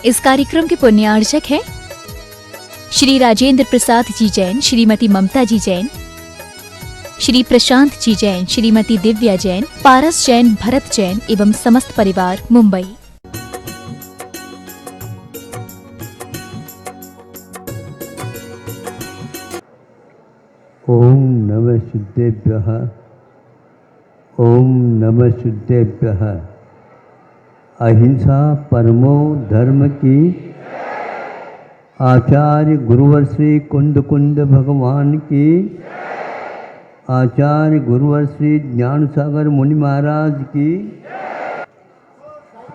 इस कार्यक्रम के पुण्यार्चक हैं श्री राजेंद्र प्रसाद जी जैन, श्रीमती ममता जी जैन, श्री प्रशांत जी जैन, श्रीमती दिव्या जैन, पारस जैन, भरत जैन एवं समस्त परिवार, मुंबई। ओम नमः सिद्धेभ्यः, ओम नमः सिद्धेभ्यः। अहिंसा परमो धर्म की। आचार्य गुरुवर श्री कुंद कुंद भगवान की। आचार्य गुरुवर श्री ज्ञान सागर मुनि महाराज की।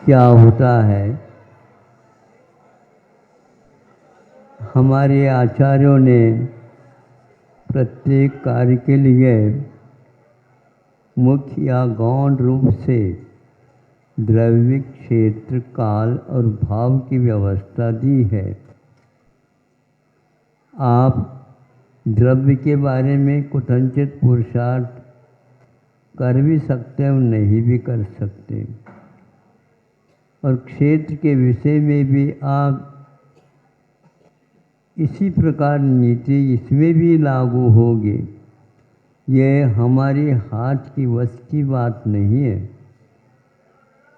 क्या होता है, हमारे आचार्यों ने प्रत्येक कार्य के लिए मुख्य या गौण रूप से द्रव्य, क्षेत्र, काल और भाव की व्यवस्था दी है। आप द्रव्य के बारे में कुतंचित पुरुषार्थ कर भी सकते हैं और नहीं भी कर सकते, और क्षेत्र के विषय में भी आप इसी प्रकार नीति इसमें भी लागू होगी। यह हमारे हाथ की वश की बात नहीं है।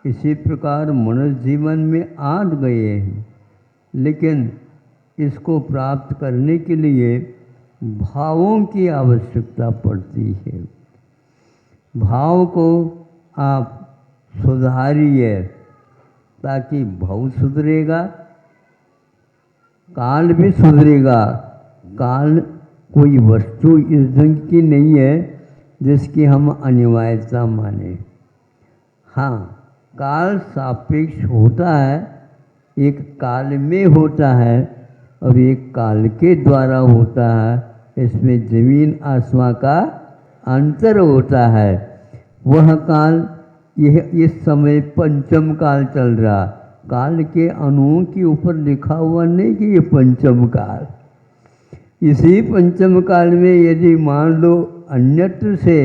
इसी प्रकार मनुष्य जीवन में आ गए हैं, लेकिन इसको प्राप्त करने के लिए भावों की आवश्यकता पड़ती है। भाव को आप सुधारिए ताकि भाव सुधरेगा, काल भी सुधरेगा। काल कोई वस्तु इस ढंग की नहीं है जिसकी हम अनिवार्यता माने। हाँ, काल सापेक्ष होता है, एक काल में होता है और एक काल के द्वारा होता है। इसमें जमीन आसमां का अंतर होता है। वह काल, यह इस समय पंचम काल चल रहा। काल के अणुओं के ऊपर लिखा हुआ नहीं कि ये पंचम काल। इसी पंचम काल में यदि मान लो अन्यत्र से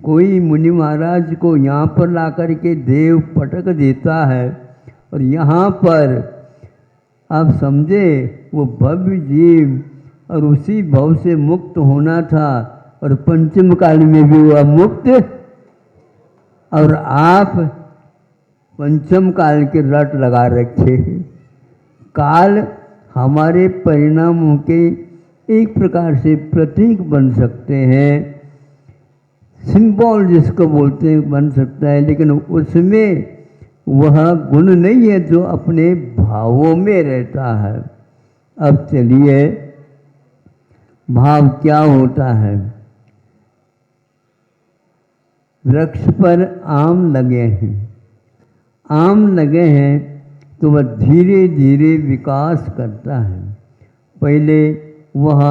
कोई मुनि महाराज को यहाँ पर ला कर के देव पटक देता है और यहाँ पर आप समझे वो भव्य जीव और उसी भव से मुक्त होना था, और पंचम काल में भी हुआ मुक्त, और आप पंचम काल के रट लगा रखे। काल हमारे परिणामों के एक प्रकार से प्रतीक बन सकते हैं, सिंबल जिसको बोलते हैं बन सकता है, लेकिन उसमें वह गुण नहीं है जो अपने भावों में रहता है। अब चलिए, भाव क्या होता है। वृक्ष पर आम लगे हैं, आम लगे हैं तो वह धीरे धीरे विकास करता है। पहले वह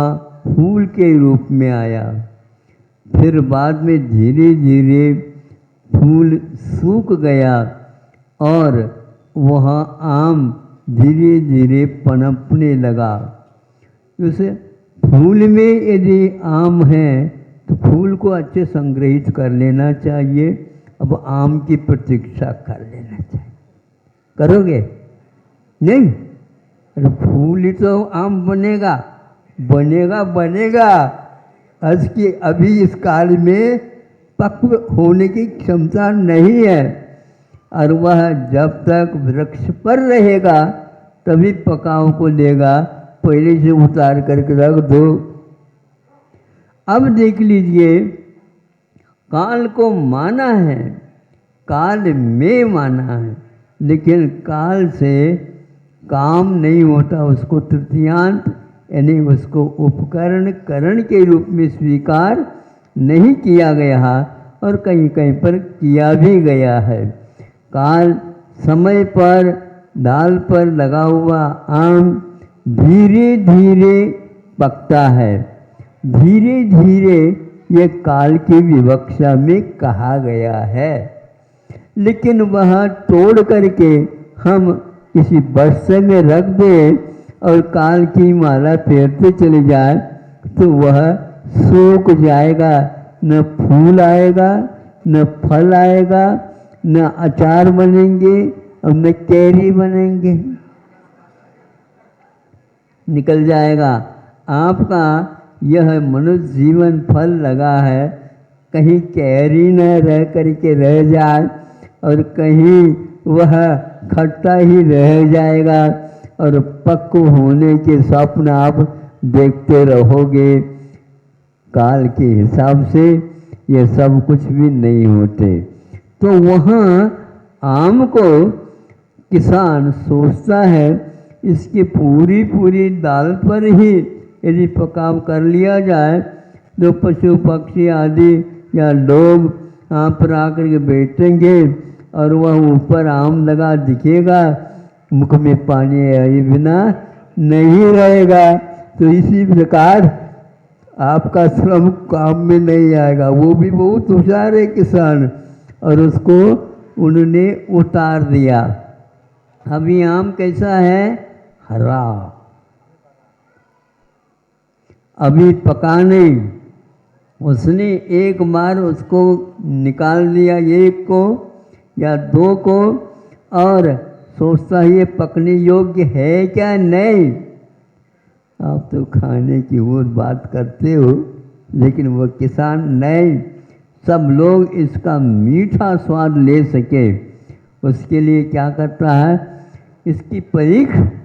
फूल के रूप में आया, फिर बाद में धीरे धीरे फूल सूख गया और वह आम धीरे धीरे पनपने लगा। उसे फूल में यदि आम है तो फूल को अच्छे संग्रहित कर लेना चाहिए। अब आम की प्रतीक्षा कर लेना चाहिए। करोगे? नहीं, अरे फूल ही तो आम बनेगा, बनेगा बनेगा। इसकी अभी इस काल में पक्व होने की क्षमता नहीं है, और वह जब तक वृक्ष पर रहेगा तभी पकाओ को देगा। पहले से उतार करके रख दो। अब देख लीजिए, काल को माना है, काल में माना है, लेकिन काल से काम नहीं होता। उसको तृतीयांत यानी उसको उपकरण करण के रूप में स्वीकार नहीं किया गया, और कहीं कहीं पर किया भी गया है। काल समय पर डाल पर लगा हुआ आम धीरे धीरे पकता है। धीरे धीरे ये काल की विवक्षा में कहा गया है, लेकिन वह तोड़ करके हम किसी बक्से में रख दें और काल की माला फेरते चले जाए तो वह सूख जाएगा। न फूल आएगा, न फल आएगा, न अचार बनेंगे और न कैरी बनेंगे। निकल जाएगा। आपका यह मनुष्य जीवन फल लगा है, कहीं कैरी न रह करके रह जाए और कहीं वह खट्टा ही रह जाएगा और पक्व होने के स्वप्न आप देखते रहोगे। काल के हिसाब से ये सब कुछ भी नहीं होते। तो वहाँ आम को किसान सोचता है इसकी पूरी पूरी दाल पर ही यदि पकाव कर लिया जाए तो पशु पक्षी आदि या लोग यहाँ पर आकर के बैठेंगे और वह ऊपर आम लगा दिखेगा, मुख में पानी आए बिना नहीं रहेगा। तो इसी प्रकार आपका श्रम काम में नहीं आएगा। वो भी बहुत होशियार है किसान, और उसको उन्होंने उतार दिया। अभी आम कैसा है? हरा, अभी पका नहीं। उसने एक बार उसको निकाल दिया, एक को या दो को, और सोचता है ये पकने योग्य है क्या? नहीं। आप तो खाने की और बात करते हो, लेकिन वो किसान नहीं। सब लोग इसका मीठा स्वाद ले सके उसके लिए क्या करता है? इसकी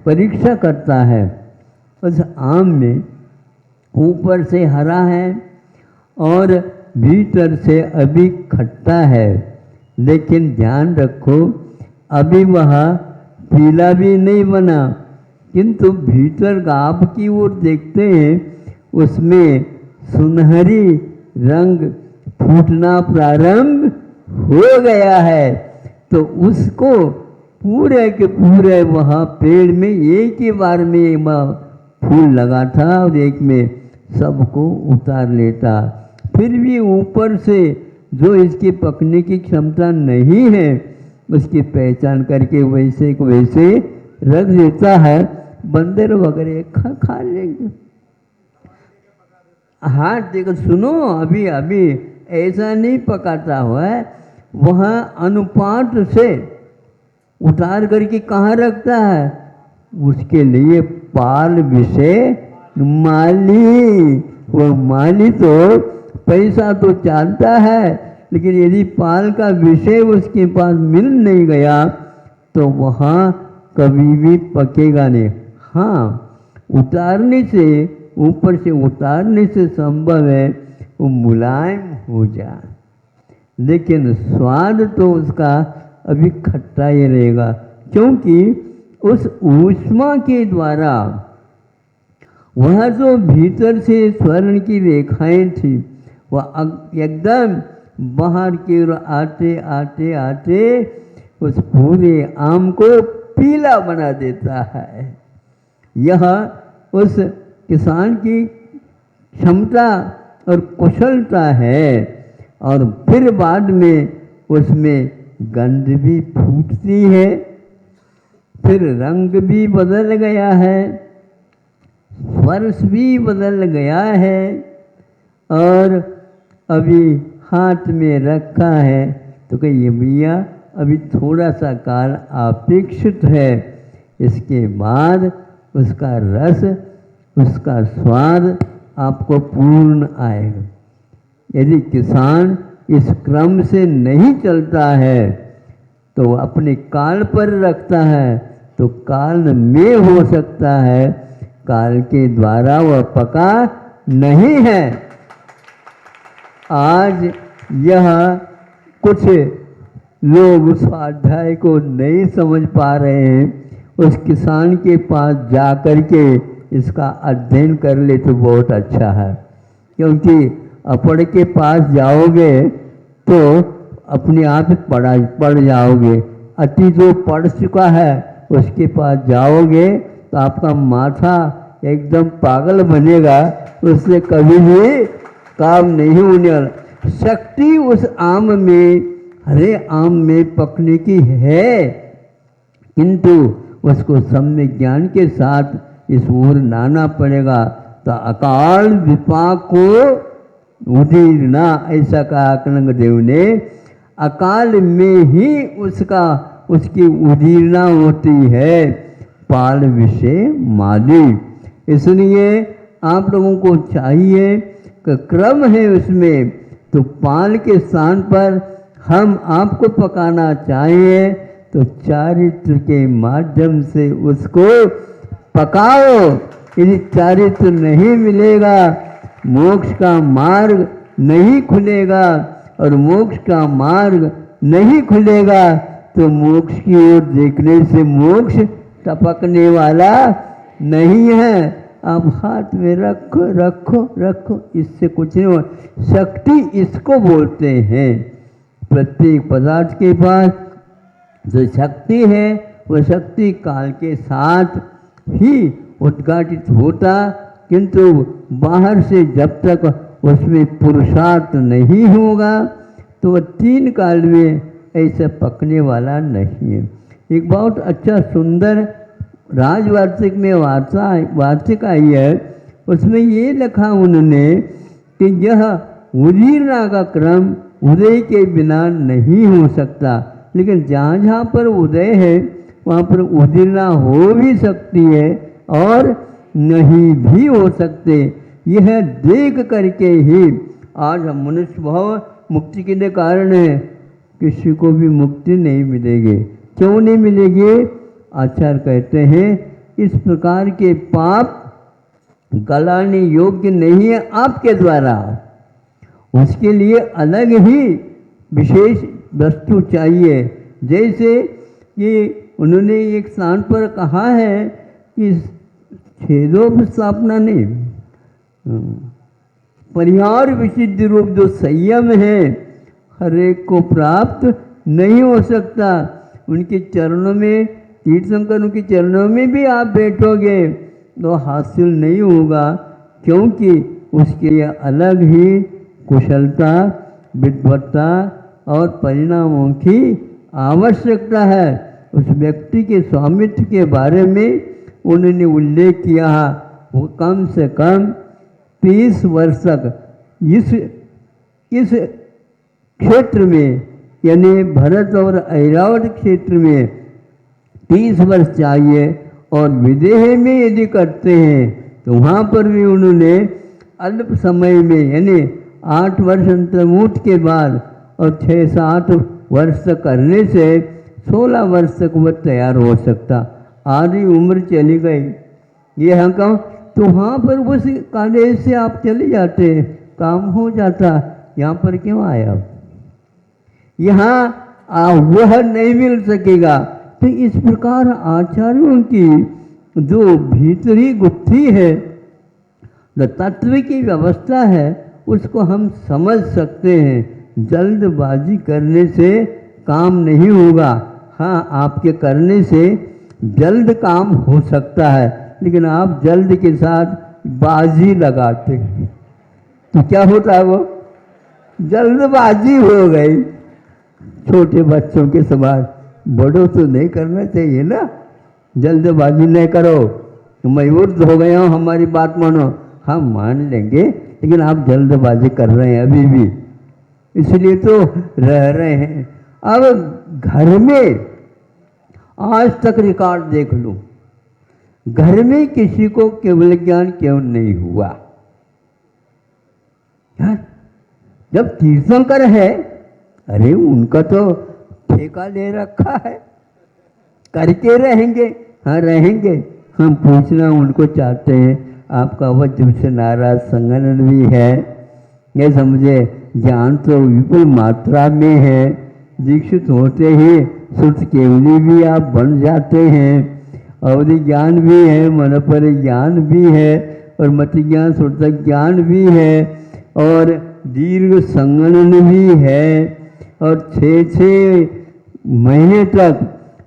परीक्षा करता है। उस आम में ऊपर से हरा है और भीतर से अभी खट्टा है, लेकिन ध्यान रखो अभी वह पीला भी नहीं बना, किंतु भीतर गाभ की ओर देखते हैं उसमें सुनहरी रंग फूटना प्रारंभ हो गया है। तो उसको पूरे के पूरे वहाँ पेड़ में एक ही बार में वह फूल लगा था और एक में सबको उतार लेता। फिर भी ऊपर से जो इसकी पकने की क्षमता नहीं है उसकी पहचान करके वैसे को वैसे रख देता है। बंदर वगैरह खा लेंगे। हाँ देखो, सुनो, अभी अभी ऐसा नहीं पकाता हुआ है, वह अनुपात से उतार करके कहाँ रखता है? उसके लिए पाल विषय माली। वह माली तो पैसा तो चाहता है, लेकिन यदि पाल का विषय उसके पास मिल नहीं गया तो वहाँ कभी भी पकेगा नहीं। हाँ, उतारने से, ऊपर से उतारने से संभव है वो मुलायम हो जाए, लेकिन स्वाद तो उसका अभी खट्टा ही रहेगा, क्योंकि उस ऊष्मा के द्वारा वह जो भीतर से स्वर्ण की रेखाएं थी वह एकदम बाहर की ओर आते आते आते उस पूरे आम को पीला बना देता है। यह उस किसान की क्षमता और कुशलता है। और फिर बाद में उसमें गंध भी फूटती है, फिर रंग भी बदल गया है, स्पर्श भी बदल गया है, और अभी हाथ में रखा है तो कहिए भैया अभी थोड़ा सा काल अपेक्षित है, इसके बाद उसका रस, उसका स्वाद आपको पूर्ण आएगा। यदि किसान इस क्रम से नहीं चलता है तो अपने काल पर रखता है तो काल में हो सकता है काल के द्वारा वह पका नहीं है। आज यह कुछ लोग उस अध्याय को नहीं समझ पा रहे हैं। उस किसान के पास जा कर के इसका अध्ययन कर ले तो बहुत अच्छा है, क्योंकि अपड़ के पास जाओगे तो अपने आप पढ़ जाओगे। अति जो पढ़ चुका है उसके पास जाओगे तो आपका माथा एकदम पागल बनेगा, उससे कभी भी काम नहीं होने वाला। शक्ति उस आम में, हरे आम में पकने की है, किंतु उसको सम्यक ज्ञान के साथ इस ओर लाना पड़ेगा। तो अकाल विपाक को उदीरना, ऐसा कहा कनक देव ने। अकाल में ही उसकी उदीरना होती है। पाल विषय माली, इसलिए आप लोगों को चाहिए कि क्रम है उसमें, तो पान के स्थान पर हम आपको पकाना चाहिए तो चारित्र के माध्यम से उसको पकाओ। यदि चारित्र नहीं मिलेगा, मोक्ष का मार्ग नहीं खुलेगा, और मोक्ष का मार्ग नहीं खुलेगा तो मोक्ष की ओर देखने से मोक्ष टपकने वाला नहीं है। आप हाथ में रखो रखो रखो, इससे कुछ नहीं हो। शक्ति इसको बोलते हैं। प्रत्येक पदार्थ के पास जो शक्ति है वह शक्ति काल के साथ ही उद्घाटित होता, किंतु बाहर से जब तक उसमें पुरुषार्थ नहीं होगा तो वह 3 काल में ऐसा पकने वाला नहीं है। एक बहुत अच्छा सुंदर राजवार्षिक में वार्षिक आई है, उसमें ये लिखा उन्होंने कि यह उदीरना का क्रम उदय के बिना नहीं हो सकता, लेकिन जहाँ जहाँ पर उदय है वहाँ पर उदीरना हो भी सकती है और नहीं भी हो सकते। यह देख करके ही आज हम मनुष्य भाव मुक्ति के लिए कारण है। किसी को भी मुक्ति नहीं मिलेगी। क्यों नहीं मिलेगी? आचार्य कहते हैं इस प्रकार के पाप गलाने योग्य नहीं है आपके द्वारा, उसके लिए अलग ही विशेष वस्तु चाहिए। जैसे कि उन्होंने एक स्थान पर कहा है कि छेदोपस्थापना नहीं, परिहार विशुद्ध रूप जो संयम है हर एक को प्राप्त नहीं हो सकता। उनके चरणों में, तीर्थंकरों के चरणों में भी आप बैठोगे तो हासिल नहीं होगा, क्योंकि उसके लिए अलग ही कुशलता, विद्वत्ता और परिणामों की आवश्यकता है। उस व्यक्ति के स्वामित्व के बारे में उन्होंने उल्लेख किया, वो कम से कम 30 वर्ष तक इस क्षेत्र में, यानी भरत और ऐरावत क्षेत्र में 30 वर्ष चाहिए, और विदेह में यदि करते हैं तो वहाँ पर भी उन्होंने अल्प समय में, यानी 8 वर्ष अंतर्मुठ के बाद और 6-7 वर्ष तक करने से 16 वर्ष तक वह तैयार हो सकता। आधी उम्र चली गई, ये हम कहूँ तो वहाँ पर उस कॉलेज से आप चले जाते, काम हो जाता। यहाँ पर क्यों आया? यहाँ वह नहीं मिल सकेगा। तो इस प्रकार आचार्यों की जो भीतरी गुत्थी है, जो तत्व की व्यवस्था है, उसको हम समझ सकते हैं। जल्दबाजी करने से काम नहीं होगा। हाँ, आपके करने से जल्द काम हो सकता है, लेकिन आप जल्द के साथ बाजी लगाते हैं तो क्या होता है? वो जल्दबाजी हो गई। छोटे बच्चों के समान बड़ों तो नहीं करना चाहिए ना, जल्दबाजी नहीं करो। मैं उर्द हो गया हूँ, हमारी बात मानो। हम मान लेंगे, लेकिन आप जल्दबाजी कर रहे हैं अभी भी, इसलिए तो रह रहे हैं। अब घर में आज तक रिकॉर्ड देख लो, घर में किसी को केवल ज्ञान क्यों नहीं हुआ? जब तीर्थंकर है, अरे उनका तो ठेका ले रखा है, करके रहेंगे। हाँ रहेंगे। हम पूछना उनको चाहते हैं, आपका वज्र से नाराज संगठन भी है, ये समझे, ज्ञान तो विपुल मात्रा में है। दीक्षित होते ही शुद्ध केवली भी आप बन जाते हैं, अवधि ज्ञान भी है, मनोपर ज्ञान भी है, और मति ज्ञान शुद्ध ज्ञान भी है, और दीर्घ संगणन भी है, और 6 महीने तक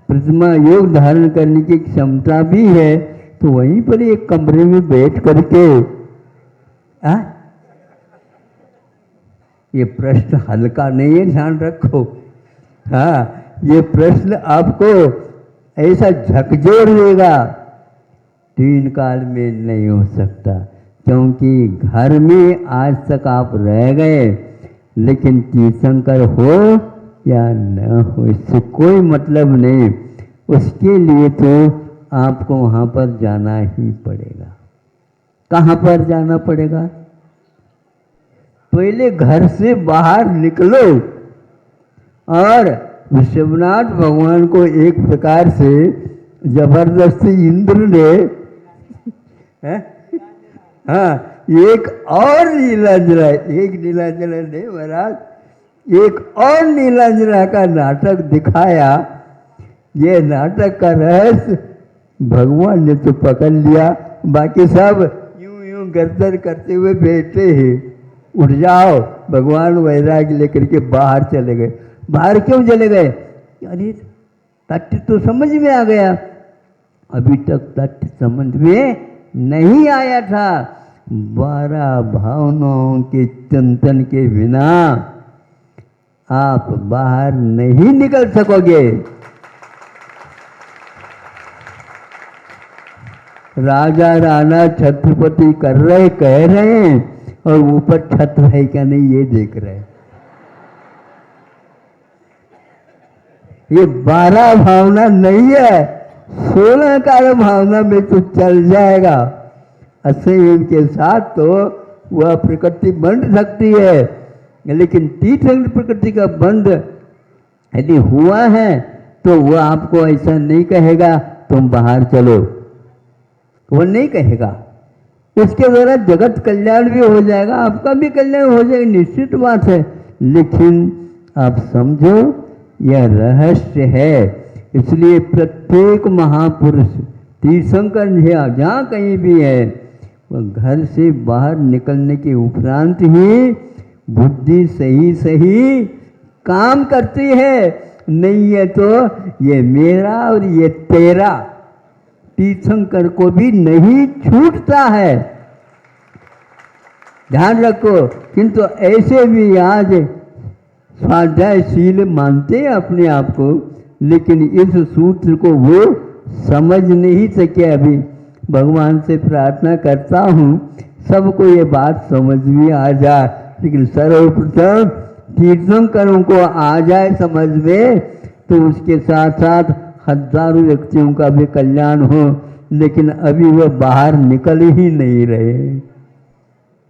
प्रतिमा योग धारण करने की क्षमता भी है। तो वहीं पर एक कमरे में बैठ करके ये प्रश्न हल्का नहीं है, ध्यान रखो। हाँ, ये प्रश्न आपको ऐसा झकझोर देगा, 3 काल में नहीं हो सकता, क्योंकि घर में आज तक आप रह गए, लेकिन तीर्थंकर हो या न हो इससे कोई मतलब नहीं। उसके लिए तो आपको वहाँ पर जाना ही पड़ेगा। कहाँ पर जाना पड़ेगा? पहले घर से बाहर निकलो। और विश्वनाथ भगवान को एक प्रकार से जबरदस्ती इंद्र ने हाँ एक और नीलांजला, एक नीलांजला ने महाराज, एक और नीलांजला का नाटक दिखाया। ये नाटक का रहस्य भगवान ने तो पकड़ लिया, बाकी सब यूं यूं गर्दन करते हुए बैठे हैं। उठ जाओ। भगवान वैराग्य लेकर के बाहर चले गए। बाहर क्यों चले गए? अरे तथ्य तो समझ में आ गया, अभी तक तथ्य समझ में नहीं आया था। 12 भावनाओं के चिंतन के बिना आप बाहर नहीं निकल सकोगे। राजा राणा छत्रपति कर रहे, कह रहे हैं, और ऊपर छत्र है क्या नहीं ये देख रहे हैं। ये 12 भावना नहीं है, 16 कार्य भावना में तो चल जाएगा। असंयम के साथ तो वह प्रकृति बंध सकती है, लेकिन तीर्थंकर प्रकृति का बंध यदि हुआ है तो वह आपको ऐसा नहीं कहेगा तुम बाहर चलो, वो नहीं कहेगा। उसके द्वारा जगत कल्याण भी हो जाएगा, आपका भी कल्याण हो जाएगा, निश्चित बात है। लेकिन आप समझो यह रहस्य है। इसलिए प्रत्येक महापुरुष तीर्थंकर जहाँ कहीं भी है, वह घर से बाहर निकलने के उपरांत ही बुद्धि सही सही काम करती है। नहीं है तो ये मेरा और ये तेरा तीर्थंकर को भी नहीं छूटता है, ध्यान रखो। किंतु ऐसे भी आज स्वाध्यायशील मानते हैं अपने आप को, लेकिन इस सूत्र को वो समझ नहीं सके। अभी भगवान से प्रार्थना करता हूँ सबको ये बात समझ में आ जाए, लेकिन सर्वप्रथम तीर्थंकरों को आ जाए समझ में, तो उसके साथ साथ हजारों व्यक्तियों का भी कल्याण हो। लेकिन अभी वो बाहर निकल ही नहीं रहे।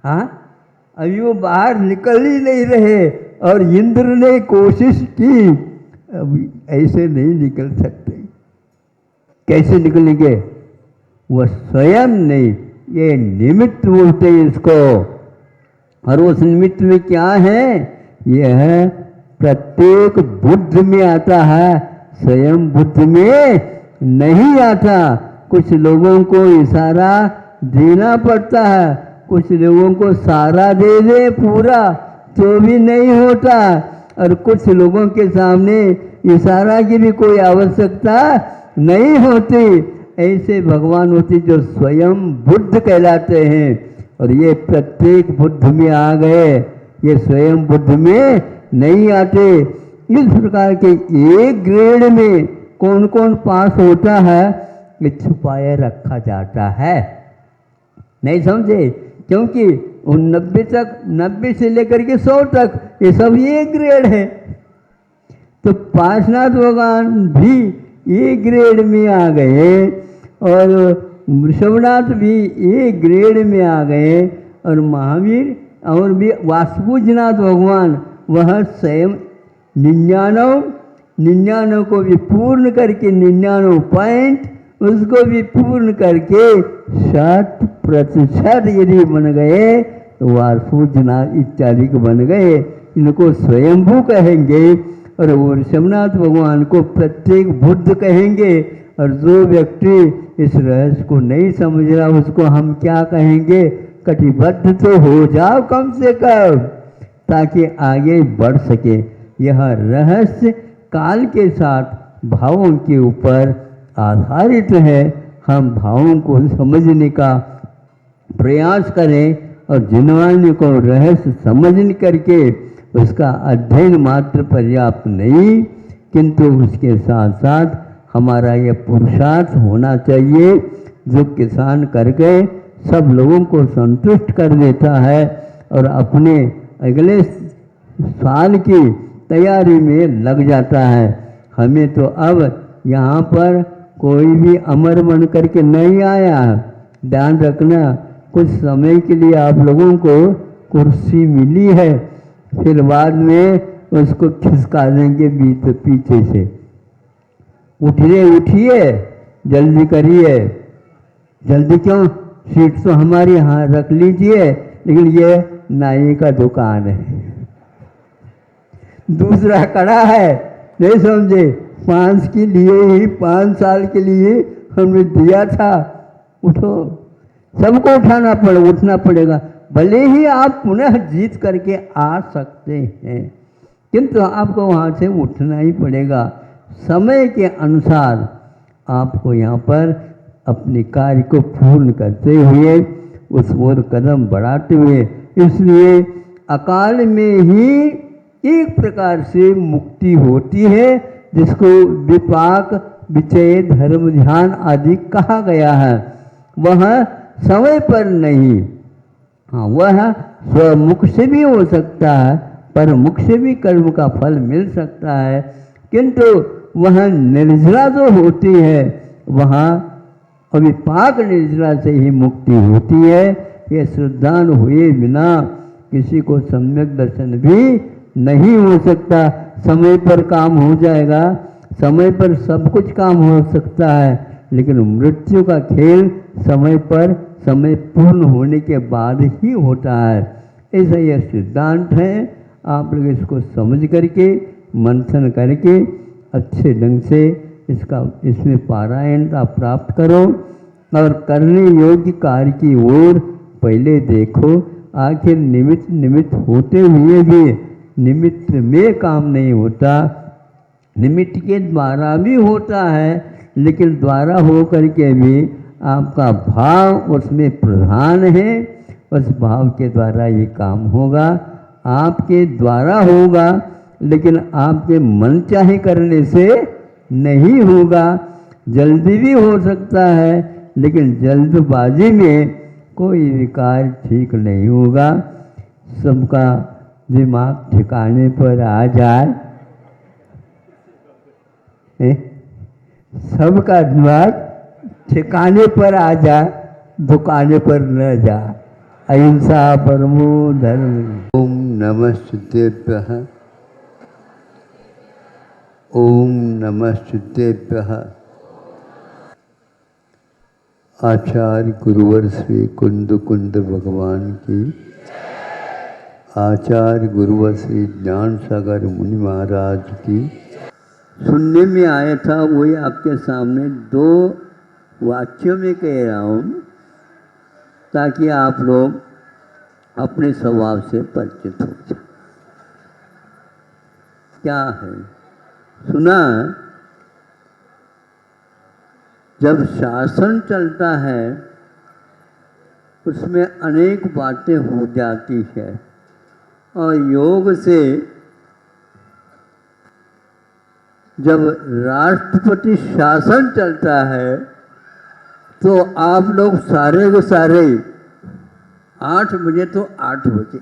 हाँ, अभी वो बाहर निकल ही नहीं रहे। और इंद्र ने कोशिश की, अभी ऐसे नहीं निकल सकते। कैसे निकलेंगे? वह स्वयं नहीं, ये निमित्त बोलते हैं इसको। और उस निमित्त में क्या है? यह प्रत्येक बुद्ध में आता है, स्वयं बुद्ध में नहीं आता। कुछ लोगों को इशारा देना पड़ता है, कुछ लोगों को सारा दे दे पूरा तो भी नहीं होता, और कुछ लोगों के सामने इशारा की भी कोई आवश्यकता नहीं होती। ऐसे भगवान होते जो स्वयं बुद्ध कहलाते हैं। और ये प्रत्येक बुद्ध में आ गए, ये स्वयं बुद्ध में नहीं आते। इस प्रकार के एक ग्रेड में कौन कौन पास होता है, ये छुपाए रखा जाता है। नहीं समझे? क्योंकि उन 90 से लेकर के 100 तक ये सब एक ग्रेड है। तो पार्श्वनाथ भगवान भी एक ग्रेड में आ गए, और वृषभनाथ भी एक ग्रेड में आ गए, और महावीर और भी वासुपूजनाथ भगवान वह स्वयं 99 को भी पूर्ण करके 99 पॉइंट उसको भी पूर्ण करके 100% यदि बन गए तो वासुपूजनाथ इत्यादि के बन गए। इनको स्वयंभू कहेंगे, और वृषभनाथ भगवान को प्रत्येक बुद्ध कहेंगे। और जो व्यक्ति इस रहस्य को नहीं समझ रहा उसको हम क्या कहेंगे? कटिबद्ध तो हो जाओ कम से कम, ताकि आगे बढ़ सके। यह रहस्य काल के साथ भावों के ऊपर आधारित है। हम भावों को समझने का प्रयास करें, और जिनवाने को रहस्य समझ करके उसका अध्ययन मात्र पर्याप्त नहीं, किंतु उसके साथ साथ हमारा यह पुरुषार्थ होना चाहिए जो किसान कर गए सब लोगों को संतुष्ट कर देता है, और अपने अगले साल की तैयारी में लग जाता है। हमें तो अब यहाँ पर कोई भी अमर बन करके नहीं आया। ध्यान रखना, कुछ समय के लिए आप लोगों को कुर्सी मिली है, फिर बाद में उसको खिसका देंगे पीछे से। उठिए उठिए, जल्दी करिए। जल्दी क्यों, सीट तो हमारी यहाँ रख लीजिए, लेकिन ये नाई का दुकान है। दूसरा खड़ा है, नहीं समझे, 5 के लिए ही 5 साल के लिए हमने दिया था। उठो, सबको उठना पड़ेगा। भले ही आप पुनः जीत करके आ सकते हैं, किंतु आपको वहाँ से उठना ही पड़ेगा। समय के अनुसार आपको यहाँ पर अपने कार्य को पूर्ण करते हुए उस ओर कदम बढ़ाते हुए, इसलिए अकाल में ही एक प्रकार से मुक्ति होती है, जिसको विपाक, विचय, धर्म, ध्यान आदि कहा गया है। वह समय पर नहीं, हाँ, वह स्वमुख से भी हो सकता है, पर मुख से भी कर्म का फल मिल सकता है, किंतु वह निर्जरा जो होती है, वहाँ अविपाक निर्जरा से ही मुक्ति होती है। ये श्रद्धान हुए बिना किसी को सम्यक दर्शन भी नहीं हो सकता। समय पर काम हो जाएगा, समय पर सब कुछ काम हो सकता है, लेकिन मृत्यु का खेल समय पर, समय पूर्ण होने के बाद ही होता है। ऐसा यह सिद्धांत है। आप लोग इसको समझ करके, मंथन करके अच्छे ढंग से इसमें पारायणता प्राप्त करो और करने योग्य कार्य की ओर पहले देखो। आखिर निमित्त होते हुए भी निमित्त में काम नहीं होता, निमित्त के द्वारा भी होता है, लेकिन द्वारा हो करके भी आपका भाव उसमें प्रधान है। उस भाव के द्वारा ये काम होगा, आपके द्वारा होगा, लेकिन आपके मन चाहे करने से नहीं होगा। जल्दी भी हो सकता है, लेकिन जल्दबाजी में कोई विकार ठीक नहीं होगा। सबका दिमाग ठिकाने पर आ जाए, सबका दिमाग ठिकाने पर आ जाए, दुकाने पर न जाए। अहिंसा परमो धर्म। ओम नमः सिद्धेभ्यः, ओम नमः सिद्धेभ्यः। आचार्य गुरुवर श्री कुंद भगवान की, आचार्य गुरुवर श्री ज्ञान सागर मुनि महाराज की। सुनने में आया था, वही आपके सामने 2 वाक्यों में कह रहा हूँ, ताकि आप लोग अपने स्वभाव से परिचित हो जाए। क्या है सुना? जब शासन चलता है उसमें अनेक बातें हो जाती है, और योग से जब राष्ट्रपति शासन चलता है तो आप लोग सारे के सारे 8 बजे तो 8 बजे,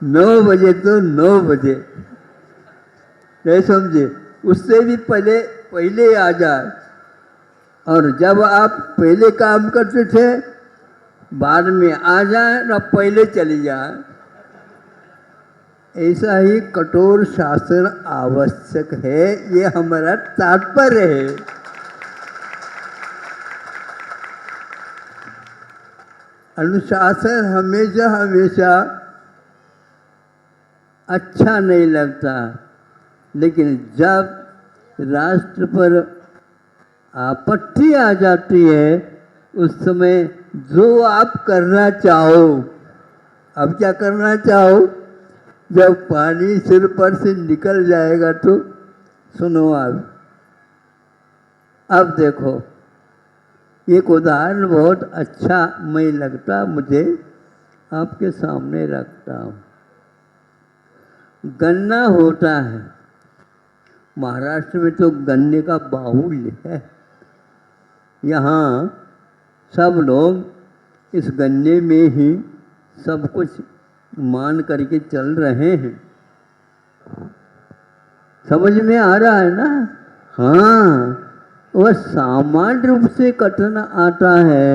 9 बजे तो 9 बजे, नहीं समझे, उससे भी पहले आ जाए। और जब आप पहले काम करते थे, बाद में आ जाए ना, पहले चली जाए। ऐसा ही कठोर शासन आवश्यक है, ये हमारा तात्पर्य है। अनुशासन हमेशा अच्छा नहीं लगता, लेकिन जब राष्ट्र पर आपत्ति आ जाती है, उस समय जो आप करना चाहो, अब क्या करना चाहो, जब पानी सिर पर से निकल जाएगा तो सुनो। अब देखो, एक उदाहरण बहुत अच्छा मैं लगता मुझे आपके सामने रखता हूँ। गन्ना होता है, महाराष्ट्र में तो गन्ने का बाहुल्य है। यहाँ सब लोग इस गन्ने में ही सब कुछ मान करके चल रहे हैं। समझ में आ रहा है ना? हाँ, वह सामान्य रूप से कठिन आता है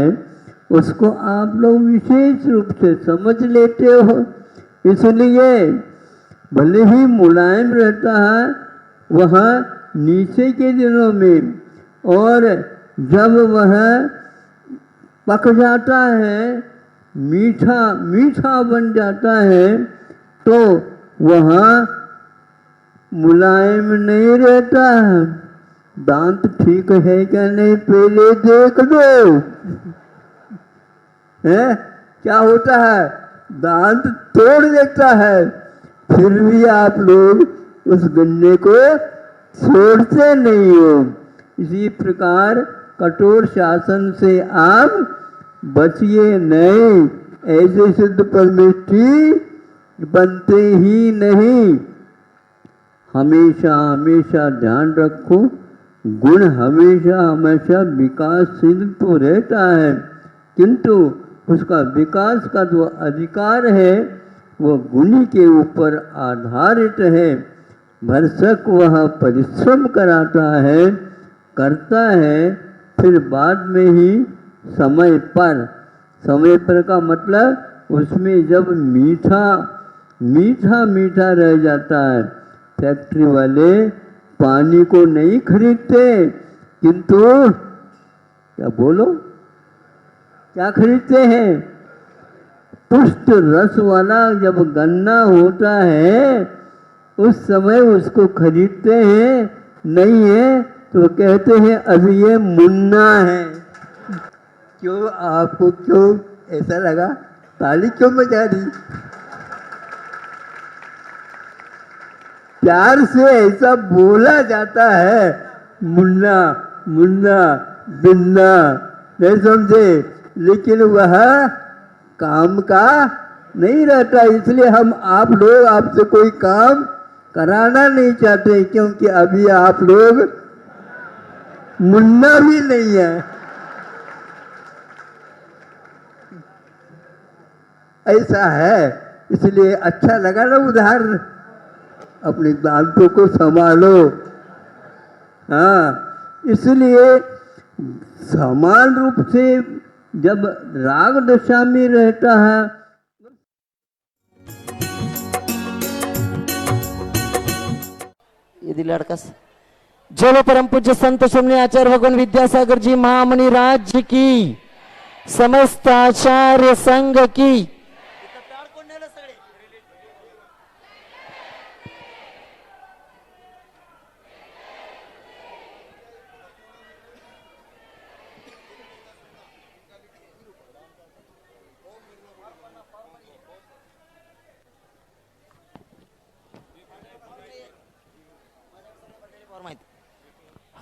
उसको आप लोग विशेष रूप से समझ लेते हो। इसलिए भले ही मुलायम रहता है वह नीचे के दिनों में, और जब वह पक जाता है, मीठा मीठा बन जाता है, तो वह मुलायम नहीं रहता है। दांत ठीक है क्या नहीं पहले देख लो। है क्या होता है, दांत तोड़ देता है, फिर भी आप लोग उस गन्ने को छोड़ते नहीं हो। इसी प्रकार कठोर शासन से आप बचिए नहीं, ऐसे सिद्ध परमेष्ठी बनते ही नहीं। हमेशा हमेशा ध्यान रखो, गुण हमेशा हमेशा विकासशील तो रहता है, किंतु उसका विकास का जो अधिकार है वो गुणी के ऊपर आधारित है। भरसक वह परिश्रम कराता है, करता है, फिर बाद में ही समय पर का मतलब उसमें जब मीठा मीठा मीठा रह जाता है। फैक्ट्री वाले पानी को नहीं खरीदते, किंतु क्या बोलो क्या खरीदते हैं, पुष्ट रस वाला जब गन्ना होता है उस समय उसको खरीदते हैं। नहीं है तो कहते हैं अभी ये मुन्ना है। क्यों आपको क्यों ऐसा लगा, ताली क्यों बजा रही? प्यार से ऐसा बोला जाता है, मुन्ना मुन्ना बिन्ना, नहीं समझे, लेकिन वह काम का नहीं रहता। इसलिए हम आप लोग आपसे कोई काम कराना नहीं चाहते, क्योंकि अभी आप लोग मुन्ना भी नहीं है। ऐसा है, इसलिए अच्छा लगा ना उदाहरण। अपने दांतों को संभालो। हाँ, इसलिए समान रूप से जब राग दशा में रहता है, ये दिल अड़कस। चलो परम पूज्य संत सुमने आचार्य भगवान विद्यासागर जी महामणि राज्य की, समस्त आचार्य संघ की।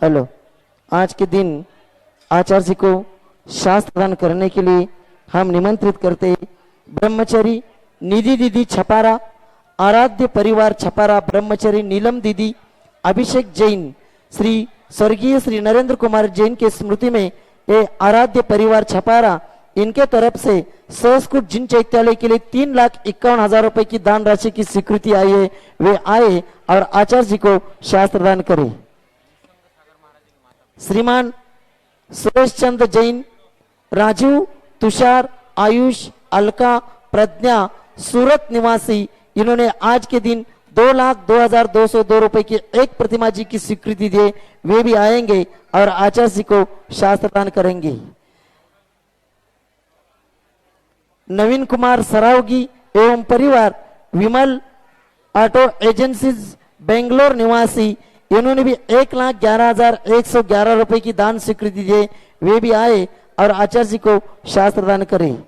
हेलो, आज के दिन आचार्य जी को शास्त्र दान करने के लिए हम निमंत्रित करते हैं। ब्रह्मचारी निधि दीदी छपारा, आराध्य परिवार छपारा, ब्रह्मचारी नीलम दीदी, अभिषेक जैन, श्री स्वर्गीय श्री नरेंद्र कुमार जैन के स्मृति में ये आराध्य परिवार छपारा, इनके तरफ से संस्कृत जिन चैत्यालय के लिए 3,51,000 रुपए की दान राशि की स्वीकृति आई है। वे आए और आचार्य जी को शास्त्र दान करें। श्रीमान सुरेश चंद्र जैन, राजू, तुषार, आयुष, अलका, प्रज्ञा, सूरत निवासी, इन्होंने आज के दिन 2,02,202 रुपए की एक प्रतिमा जी की स्वीकृति दिए। वे भी आएंगे और आचार्य जी को शास्त्र दान करेंगे। नवीन कुमार सरावगी एवं परिवार, विमल ऑटो एजेंसीज बेंगलोर निवासी, इन्होंने भी 1,11,111 रुपए की दान स्वीकृति दिए। वे भी आए और आचार्य जी को शास्त्र दान करें।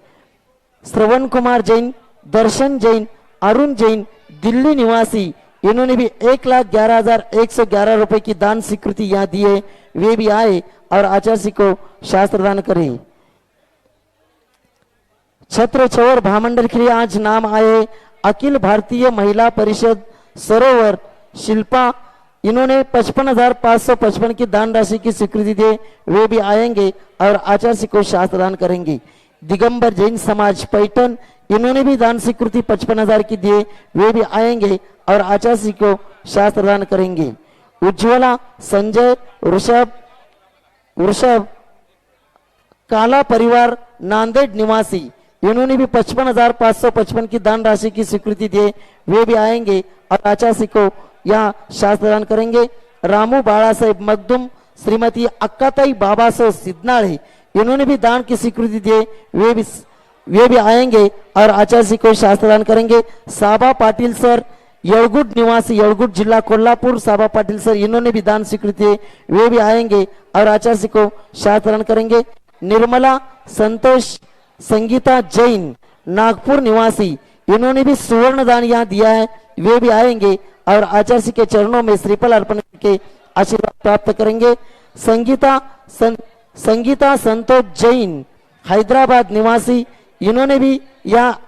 श्रवण कुमार जैन, दर्शन जैन, अरुण जैन, दिल्ली निवासी, इन्होंने भी 1,11,111 रुपए की दान स्वीकृति यहाँ दी है। वे भी आए और आचार्य जी को शास्त्र दान करें। छत्र चौर भामंडल के लिए आज नाम आए अखिल भारतीय महिला परिषद सरोवर शिल्पा, इन्होंने 55,555 की दान राशि की स्वीकृति दी। वे भी आएंगे और आचार्य जी को शास्त्र दान करेंगे। दिगंबर जैन समाज पैठन, इन्होंने भी दान स्वीकृति 55,000 की दिए। वे भी आएंगे और आचार्य जी को शास्त्र दान करेंगे। उज्ज्वला, संजय, ऋषभ, वृषभ काला परिवार नांदेड़ निवासी, इन्होंने भी 55,555 की दान राशि की स्वीकृति दी, वे भी आएंगे और आचार्य को यहाँ शास्त्र दान करेंगे। रामू बाला साहेब मखदूम, श्रीमती अक्काताई बाबा साहेब सिद्धनाळे, इन्होंने भी दान की स्वीकृति दी, वे भी आएंगे और आचार्य को शास्त्र दान करेंगे। साबा पाटिल सर येळगुड निवासी, येळगुड जिला कोल्हापुर, साबा पाटिल सर, इन्होंने भी दान स्वीकृति दी, वे भी आएंगे और आचार्य को शास्त्र दान करेंगे। निर्मला संतोष संगीता जैन नागपुर निवासी, इन्होंने भी स्वर्ण दान यहाँ दिया है, वे भी आएंगे और आचार्य के चरणों में श्रीफल अर्पण करके आशीर्वाद प्राप्त करेंगे। संगीता संतोष जैन हैदराबाद निवासी, इन्होंने भी यहाँ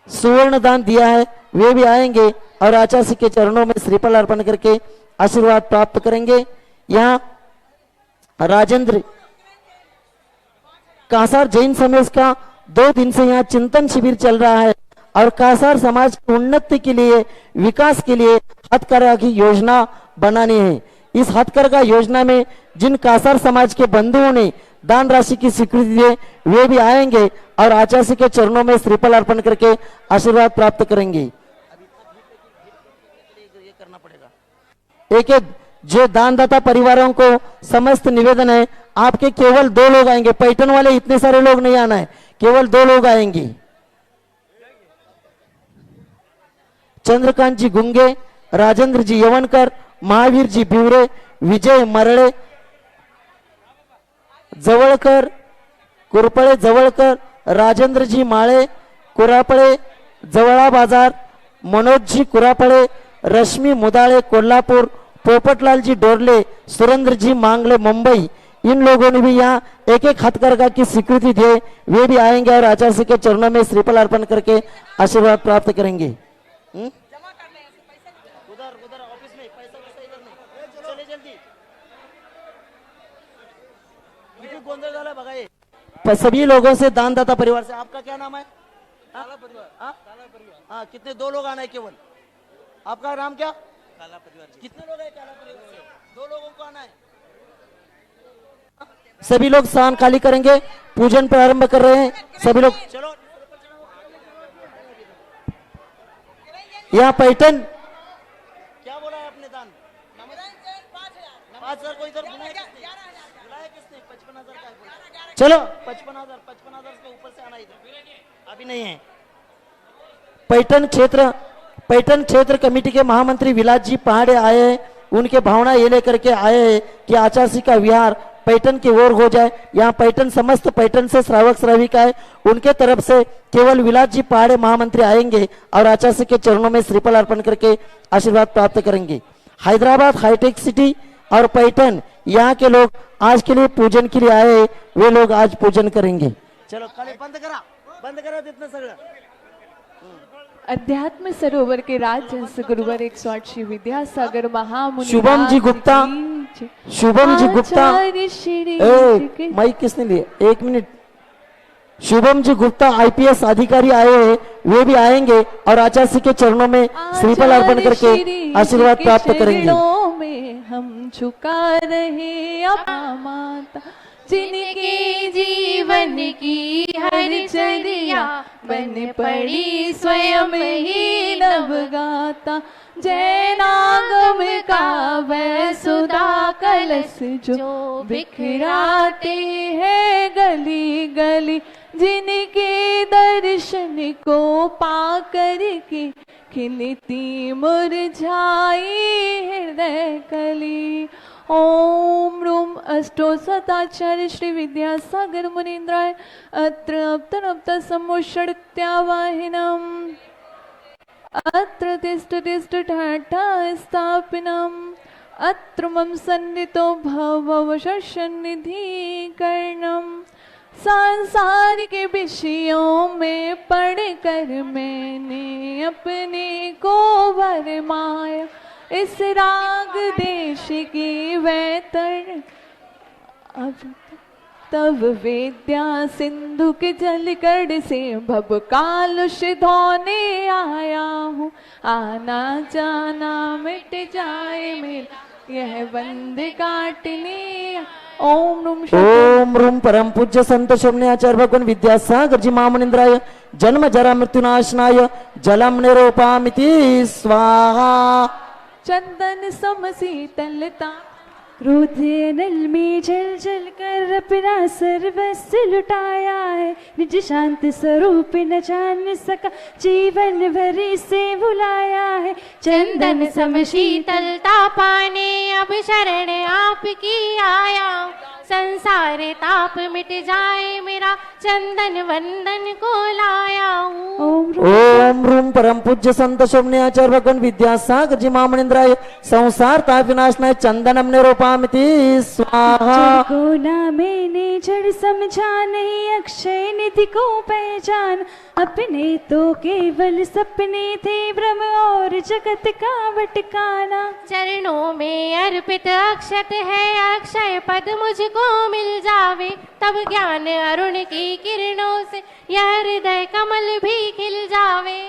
सुवर्ण दान दिया है, वे भी आएंगे और आचार्य के चरणों में श्रीफल अर्पण करके आशीर्वाद प्राप्त करेंगे। यहाँ राजेंद्र कासार जैन समाज का 2 दिन से यहाँ चिंतन शिविर चल रहा है और कासार समाज की उन्नति के लिए, विकास के लिए हथकरघा की योजना बनानी है। इस हथकरघा योजना में जिन कासार समाज के बंधुओं ने दान राशि की स्वीकृति दी, वे भी आएंगे और आचार्य के चरणों में श्रीफल अर्पण करके आशीर्वाद प्राप्त करेंगे। एक जो दानदाता परिवारों को समस्त निवेदन है, आपके केवल 2 लोग आएंगे, पैठन वाले इतने सारे लोग नहीं आना है, केवल 2 लोग आएंगे। चंद्रकांत जी गुंगे, राजेंद्र जी यवनकर, महावीर जी बिवरे, विजय मरळे जवळकर, कुरपळे जवळकर, राजेंद्र जी माळे कुरापळे जवळा बाजार, मनोज जी कुरापळे, रश्मी मुदाळे कोल्हापुर, पोपटलाल जी डोरले, सुरेंद्र जी मांगले मुंबई, इन लोगों ने भी यहाँ एक हथकरघा की स्वीकृति दी, वे भी आएंगे और आचार्य के चरणों में श्रीफल अर्पण करके आशीर्वाद प्राप्त करेंगे। उधर ऑफिस में पैसा इधर नहीं, चले जल्दी, गोंधळ झाला बघा ये। सभी लोगों से दानदाता परिवार से, आपका क्या नाम है? काला परिवार। हाँ, कितने? 2 लोग आना है केवल। आपका नाम क्या? काला परिवार। कितने लोग हैं काला परिवार से? 2 लोगों को आना है। सभी लोग स्थान खाली करेंगे, पूजन प्रारंभ कर रहे हैं सभी लोग। चलो यहाँ पैठन क्या बोला है आपने? दान 5,000 को इधर बुलाया किसने? 55,000 का। चलो 55,000 के ऊपर से आना इधर, अभी नहीं है। पैठन क्षेत्र कमेटी के महामंत्री विलास जी पहाड़े आए हैं, उनके भावना ये लेकर के आए हैं कि आचार्य का विहार पैठन की ओर हो जाए। यहाँ पैठन समस्त पैठन से श्रावक श्राविका है, उनके तरफ से केवल विलास जी पहाड़े महामंत्री आएंगे और आचार्य के चरणों में श्रीफल अर्पण करके आशीर्वाद प्राप्त करेंगे। हैदराबाद हाईटेक सिटी और पैठन यहाँ के लोग आज के लिए पूजन के लिए आए, वे लोग आज पूजन करेंगे। चलो खाली बंद करा इतना सगळं। अध्यात्म सरोवर के राजहंस गुरुवर 108 श्री विद्यासागर महामुनि शुभम जी गुप्ता, माइक किसने लिए? 1 मिनट। शुभम जी गुप्ता IPS अधिकारी आए हैं, वे भी आएंगे और आचार्य के चरणों में श्रीफल अर्पण करके आशीर्वाद प्राप्त करेंगे। हम झुका रहे अपना माता, जिनके जीवन की हर चर्या बन पड़ी स्वयं ही नवगाता। जैनागम का वह सुधा कलश जो बिखराते हैं गली गली, जिनके दर्शन को पाकर के खिलती मुरझाई हृदय कली। ओम रूम अष्टो सताचार्य श्री विद्यासागर मुनीन्द्राय अत्र अप्त समुषड्त्यावाहिनम् अत्र तिष्ठ ठाठा स्थापिनम् अत्र मम सन्नितो भववशनिधि कर्णम्। सांसारिक विषयों में पढ़कर मैंने अपने को भरमाया, इस राग देश की वैतर अब तब विद्या सिंधु के जलकड़ से भव कालुष धोने आया हूँ। आना जाना मिट जाए मेरा यह बंद काटने ओम नम ओम रूम परम पूज्य संत शमने आचार्य भगवान विद्यासागर जी महामुनिंद्राय जन्म जरा मृत्युनाशनाय जलम निरूपामिति स्वाहा। चंदन सम शीतलता क्रोध नल में जल जल कर अपना सर्वस्व लुटाया है, निज शांत स्वरूप न जान सका जीवन भर से भुलाया है। चंदन सम शीतलता पाने अब शरण आपकी आया, संसार ताप मिट जाए मेरा चंदन वंदन को लाया हूँ। ओम रूम परम पूज्य संत शमने आचार्य भगवान विद्यासागर जी महामुनिंद्राय संसार ताप विनाशनाय चंदनम निरूपामिति स्वाहा। जड़ को ना मैंने जड़ समझा नहीं, अक्षय निधि को पहचान अपने तो केवल सपने थे भ्रम और जगत का भटकाना। चरणों में अर्पित अक्षत है, अक्षय पद मुझको मिल जावे, तब ज्ञान अरुण की किरणों से यह हृदय कमल भी खिल जावे।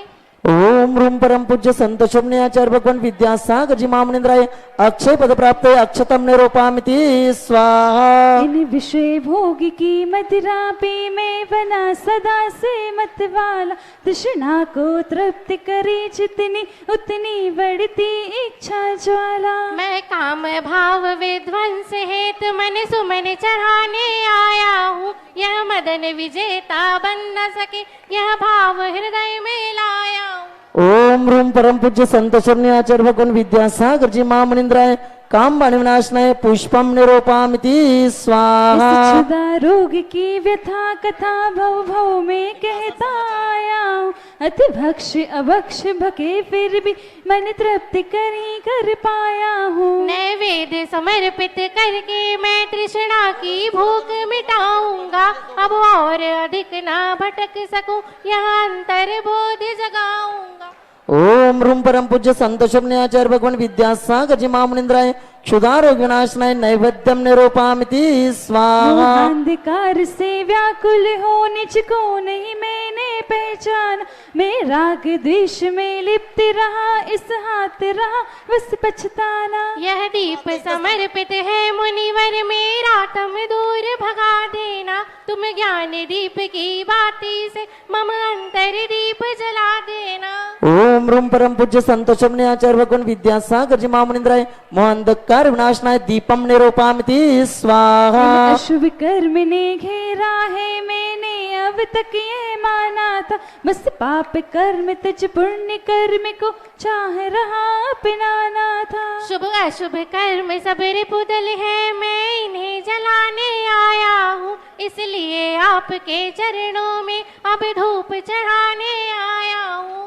ओम रूम परम पूज्य संत शमने आचार्य भगवान विद्यासागर जी महामुनिंद्राय अक्षय पद प्राप्त अक्षतम निरूपामिति स्वाहा। इन विषय भोग की मदिरा पे मैं बना सदा से मतवाला, तृष्णा को तृप्त करे जितनी उतनी बढ़ती इच्छा ज्वाला। मैं काम भाव विध्वंस हेतु मन सुमन चढ़ाने आया हूँ, यह मदन विजेता बन न सके यह भाव हृदय में लाया हूँ। ओम रूम परम पूज्य संत शमने आचार्य भगवान विद्यासागर जी महामुनिंद्राय काम बाण विनाशनाय पुष्पम निरूपामिति स्वाहा। इस क्षुधा रोग की व्यथा कथा भव भव में कहता आया हूँ, अति भक्ष अभक्ष भके फिर भी मन तृप्ति करी कर पाया हूँ। नैवेद्य समर्पित करके मैं तृष्णा की भूख मिटाऊंगा, अब और अधिक ना भटक सकूं यह अंतर बोध जगाऊंगा। ओम रूम परम पूज्य संत शमने आचार्य भगवान विद्यासागर जी महामुनिंद्राय क्षुधारोग विनाशनाय नैवेद्यम निरूपामिति स्वाहा। अंधकार से व्याकुल हो निज को नहीं मैंने पहचान, मैं राग द्वेष में लिप्त रहा इस हाथ रहा बस पछताना। यह दीप समर्पित है मुनिवर मेरा तुम दूर भगा देना, तुम ज्ञान दीप की बाती से मम अंतर दीप जला देना। ओम रूम परम पूज्य संत शमने आचार्य भगवान विद्यासागर जी महामुनिंद्राय मोहंधकार विनाशनाय दीपम निरूपामिति स्वाहा। अशुभ कर्म ने घेरा है मैंने अब तक ये माना था, बस पाप कर्म तज पुण्य कर्म को चाह रहा अपनाना था। शुभ अशुभ कर्म सब रिपुदल है, मैं इन्हें जलाने आया हूँ, इसलिए आपके चरणों में अब धूप चढ़ाने आया हूँ।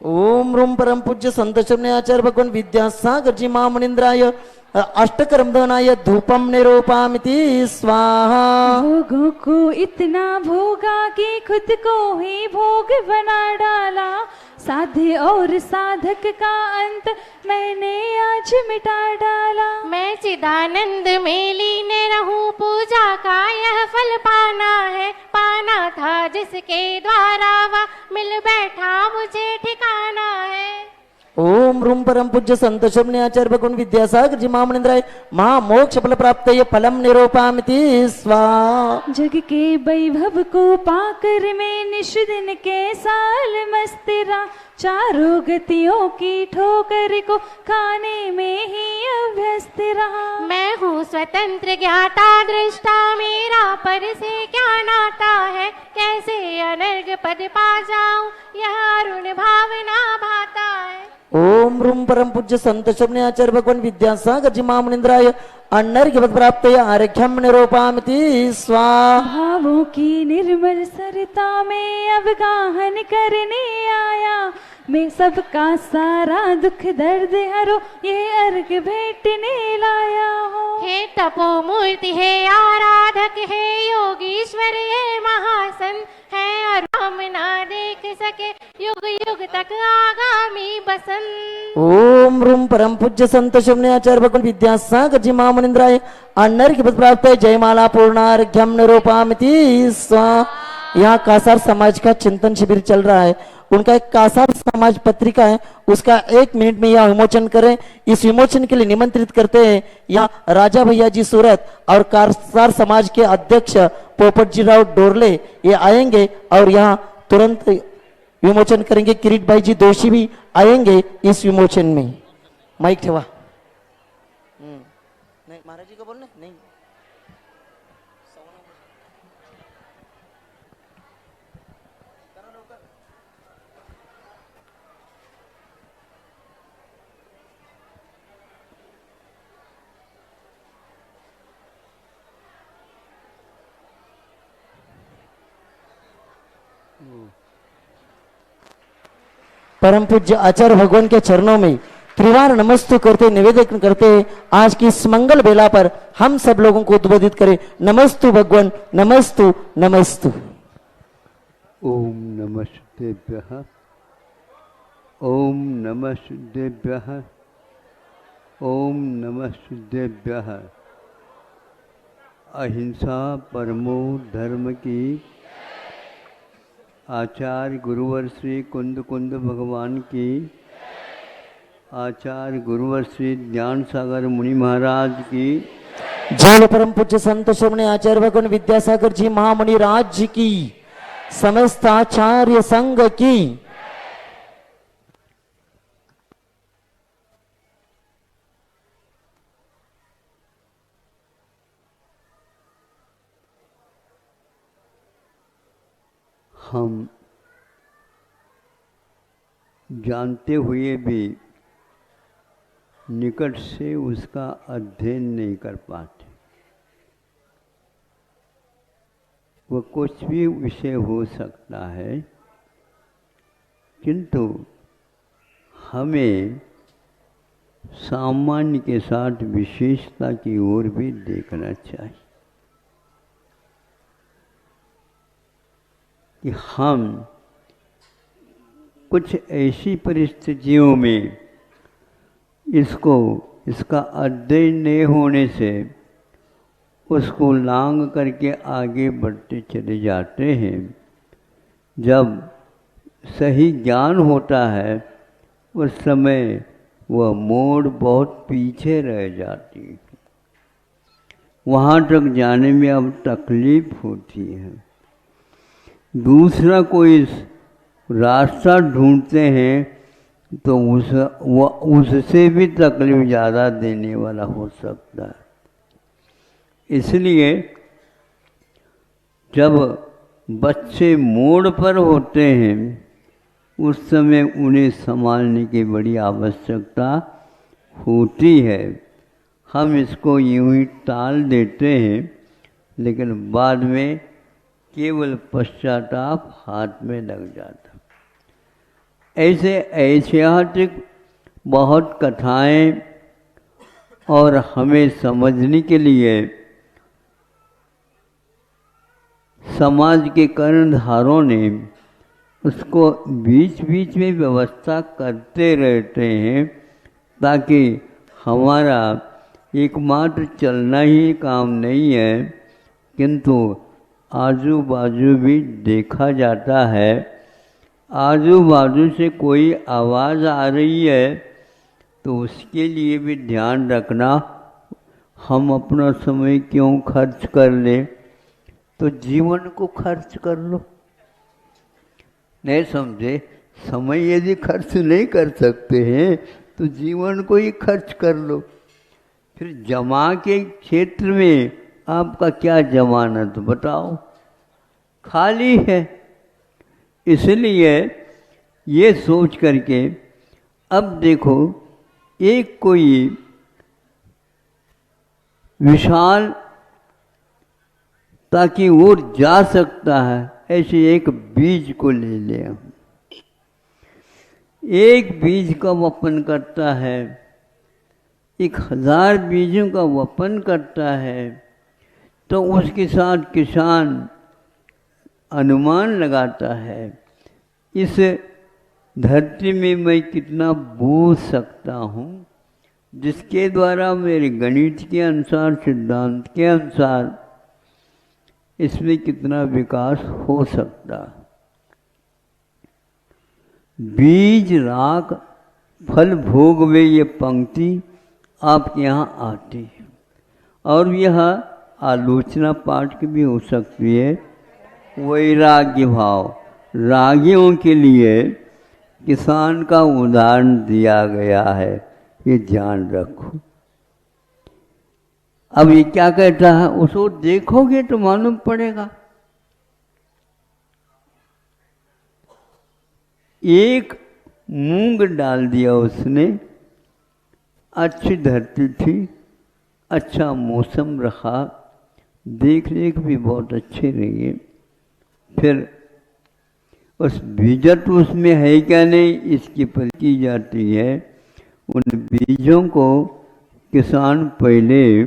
ओम रूम परम पूज्य संत शमने आचार्य भगवान विद्यासागर जी महामुनिंद्राय अष्टकर्म दनाय धूपम निरूपामिति स्वाहा। भोगों को इतना भोगा कि खुद को ही भोग बना डाला, साध्य और साधक का अंत मैंने आज मिटा डाला। मैं चिदानंद में लीन रहूं, पूजा का यह फल पाना है, पाना था जिसके द्वारा वह मिल बैठा मुझे ठिकाना है। ओम रूम परम पूज्य संत शमने आचार्य भगवान विद्यासागर जी महामुनिंद्राय महामोक्ष फल प्राप्त फलम निरूपामिति स्वाहा। जग के वैभव को पाकर मैं निष्दिन के साल मस्त रहा, चारों गतियों की ठोकर को खाने में ही अभ्यस्त रहा। मैं हूँ स्वतंत्र ज्ञाता दृष्टा, मेरा पर से क्या नाता है, कैसे अनर्घ पद पा जाऊं यह अरुण भावना भाता है। ओम रूम परम पूज्य संत शमने आचार्य भगवान विद्यासागर जी महामुनिंद्राय अनर्घ्य पद प्राप्त आर्घ्यम निरूपामिति स्वाहा। भावों की निर्मल सरता में अवगाहन करने आया, मैं सबका सारा दुख दर्द हरो ये अर्घ भेटने लाया हूँ। हे तपो मूर्ति है आराधक है योगीश्वर ये महासन है, और हम ना देख सके युग युग तक आगामी बसंत। ओम रूम परम पूज्य संत शमने आचार्य भगवान विद्यासागर जी महामुनिंद्राय अनर्घ्य पद प्राप्त जयमाला पूर्णार्घ्यम निरूपामिति स्वाहा। यहाँ कासार समाज का चिंतन शिविर चल रहा है उनका एक कासार समाज पत्रिका है, उसका 1 मिनट में यह विमोचन करें। इस विमोचन के लिए निमंत्रित करते हैं यहाँ राजा भैया जी सूरत और कासार समाज के अध्यक्ष पोपट जी राव डोरले, ये आएंगे और यहाँ तुरंत विमोचन करेंगे। किरीट भाई जी दोषी भी आएंगे इस विमोचन में। माइक ठेवा। नहीं महाराज जी को बोलना नहीं। परम पूज्य आचार्य भगवान के चरणों में त्रिवार नमस्तु करते निवेदन करते आज की इस मंगल बेला पर हम सब लोगों को उद्बोधित करें। नमस्तु भगवान, नमस्तु नमस्तु। ओम नमस्तेभ्यः, ओम नमस्तेभ्यः, ओम नमस्तेभ्यः। अहिंसा परमो धर्म की आचार्य गुरुवर श्री कुंद कुंद भगवान की, आचार्य गुरुवर श्री ज्ञान सागर मुनि महाराज की, जय परम पूज्य संत श्रमणे आचार्य भगवान विद्यासागर जी महामुनि राज जी की, समस्त आचार्य संघ की। हम जानते हुए भी निकट से उसका अध्ययन नहीं कर पाते। वह कुछ भी विषय हो सकता है, किंतु हमें सामान्य के साथ विशेषता की ओर भी देखना चाहिए कि हम कुछ ऐसी परिस्थितियों में इसका अध्ययन नहीं होने से उसको लांग करके आगे बढ़ते चले जाते हैं। जब सही ज्ञान होता है उस समय वह मोड़ बहुत पीछे रह जाती है, वहाँ तक जाने में अब तकलीफ होती है। दूसरा कोई रास्ता ढूंढते हैं तो उससे भी तकलीफ ज़्यादा देने वाला हो सकता है। इसलिए जब बच्चे मोड़ पर होते हैं उस समय उन्हें संभालने की बड़ी आवश्यकता होती है। हम इसको यूं ही टाल देते हैं, लेकिन बाद में केवल पश्चाताप हाथ में लग जाता। ऐसे ऐतिहासिक बहुत कथाएं और हमें समझने के लिए समाज के कर्णधारों ने उसको बीच बीच में व्यवस्था करते रहते हैं, ताकि हमारा एकमात्र चलना ही काम नहीं है, किंतु आजू बाजू भी देखा जाता है। आजू बाजू से कोई आवाज़ आ रही है तो उसके लिए भी ध्यान रखना। हम अपना समय क्यों खर्च कर लें, तो जीवन को खर्च कर लो। नहीं समझे? समय यदि खर्च नहीं कर सकते हैं तो जीवन को ही खर्च कर लो। फिर जमा के क्षेत्र में आपका क्या जमानत बताओ, खाली है। इसलिए ये सोच करके अब देखो, एक कोई विशाल ताकि वो जा सकता है, ऐसे एक बीज को ले ले। हम एक बीज का वपन करता है, 1000 बीजों का वपन करता है, तो उसके साथ किसान अनुमान लगाता है इस धरती में मैं कितना बो सकता हूँ, जिसके द्वारा मेरे गणित के अनुसार, सिद्धांत के अनुसार इसमें कितना विकास हो सकता। बीज राख फल भोग वे, ये पंक्ति आपके यहाँ आती है। और यह आलोचना पाठ की भी हो सकती है। वैराग्य भाव, रागियों के लिए किसान का उदाहरण दिया गया है, ये ध्यान रखो। अब ये क्या कहता है, उसको देखोगे तो मालूम पड़ेगा। एक मूंग डाल दिया उसने, अच्छी धरती थी, अच्छा मौसम रहा, देख रेख भी बहुत अच्छे रही। फिर उस बीजत उसमें है क्या नहीं, इसकी परख की जाती है। उन बीजों को किसान पहले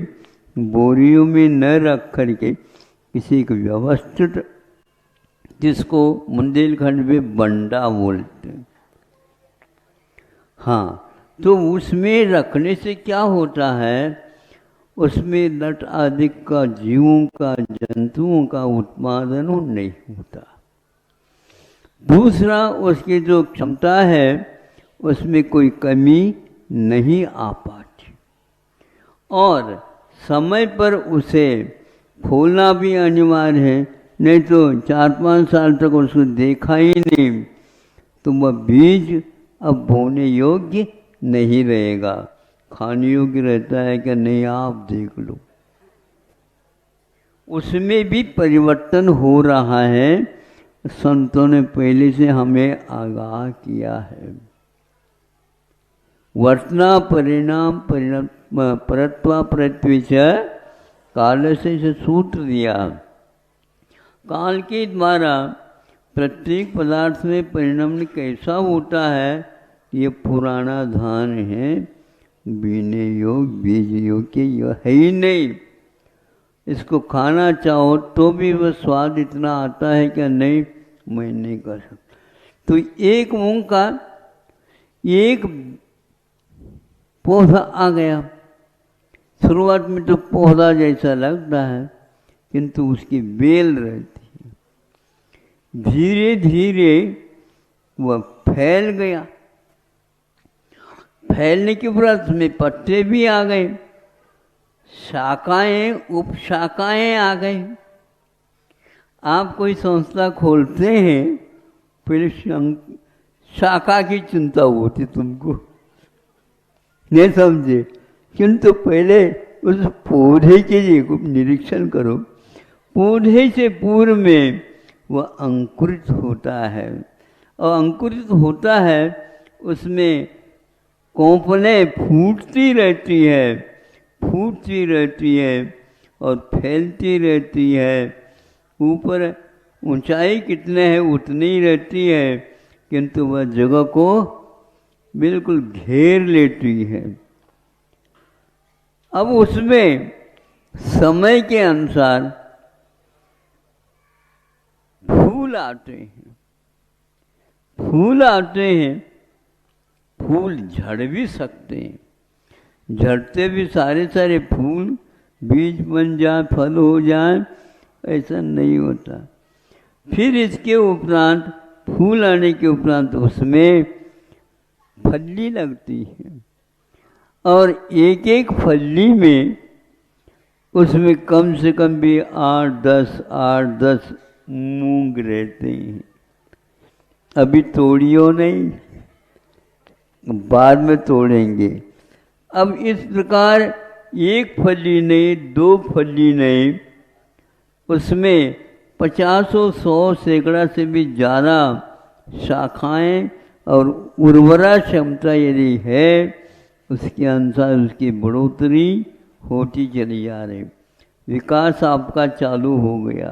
बोरियों में न रख करके किसी एक व्यवस्थित, जिसको बुंदेलखंड में बंडा बोलते हैं, हाँ, तो उसमें रखने से क्या होता है, उसमें लट आदि का, जीवों का, जंतुओं का उत्पादन नहीं होता। दूसरा, उसकी जो क्षमता है उसमें कोई कमी नहीं आ पाती, और समय पर उसे खोलना भी अनिवार्य है, नहीं तो 4-5 साल तक उसको देखा ही नहीं तो वह बीज अब बोने योग्य नहीं रहेगा। खाने योग्य रहता है कि नहीं, आप देख लो। उसमें भी परिवर्तन हो रहा है, संतों ने पहले से हमें आगाह किया है। वर्तना परिणाम परत्वा पृथ्वी से काल से सूत्र दिया। काल के द्वारा प्रत्येक पदार्थ में परिणाम कैसा होता है, ये पुराना धान है, बीने योग बीज योग के ये है ही नहीं। इसको खाना चाहो तो भी वह स्वाद इतना आता है क्या, नहीं, मैं नहीं कर सकता। तो एक मूंग का एक पौधा आ गया, शुरुआत में तो पौधा जैसा लगता है, किंतु उसकी बेल रहती है। धीरे धीरे वह फैल गया, फैलने के बाद उसमें पत्ते भी आ गए, शाखाएं उपशाखाएं आ गई। आप कोई संस्था खोलते हैं, पहले शाखा की चिंता होती तुमको, नहीं समझे, किंतु पहले उस पौधे के निरीक्षण करो। पौधे से पूर्व में वह अंकुरित होता है, और अंकुरित होता है उसमें कोंपलें फूटती रहती है, फूटती रहती है और फैलती रहती है। ऊपर ऊंचाई कितने है उतनी ही रहती है, किंतु वह जगह को बिल्कुल घेर लेती है। अब उसमें समय के अनुसार फूल आते हैं, फूल आते हैं, फूल झड़ भी सकते हैं, झड़ते भी सारे सारे फूल बीज बन जाए, फल हो जाए, ऐसा नहीं होता। फिर इसके उपरांत फूल आने के उपरांत उसमें फली लगती है, और एक एक फली में उसमें कम से कम भी 8-10 मूंग रहते हैं। अभी तोड़ियो नहीं, बाद में तोड़ेंगे। अब इस प्रकार एक फली नहीं, 2 फली नहीं, उसमें 50-100 सैकड़ा से भी ज़्यादा शाखाएं और उर्वरा क्षमता यदि है, उसके अनुसार उसकी बढ़ोतरी होती चली जा रही, विकास आपका चालू हो गया।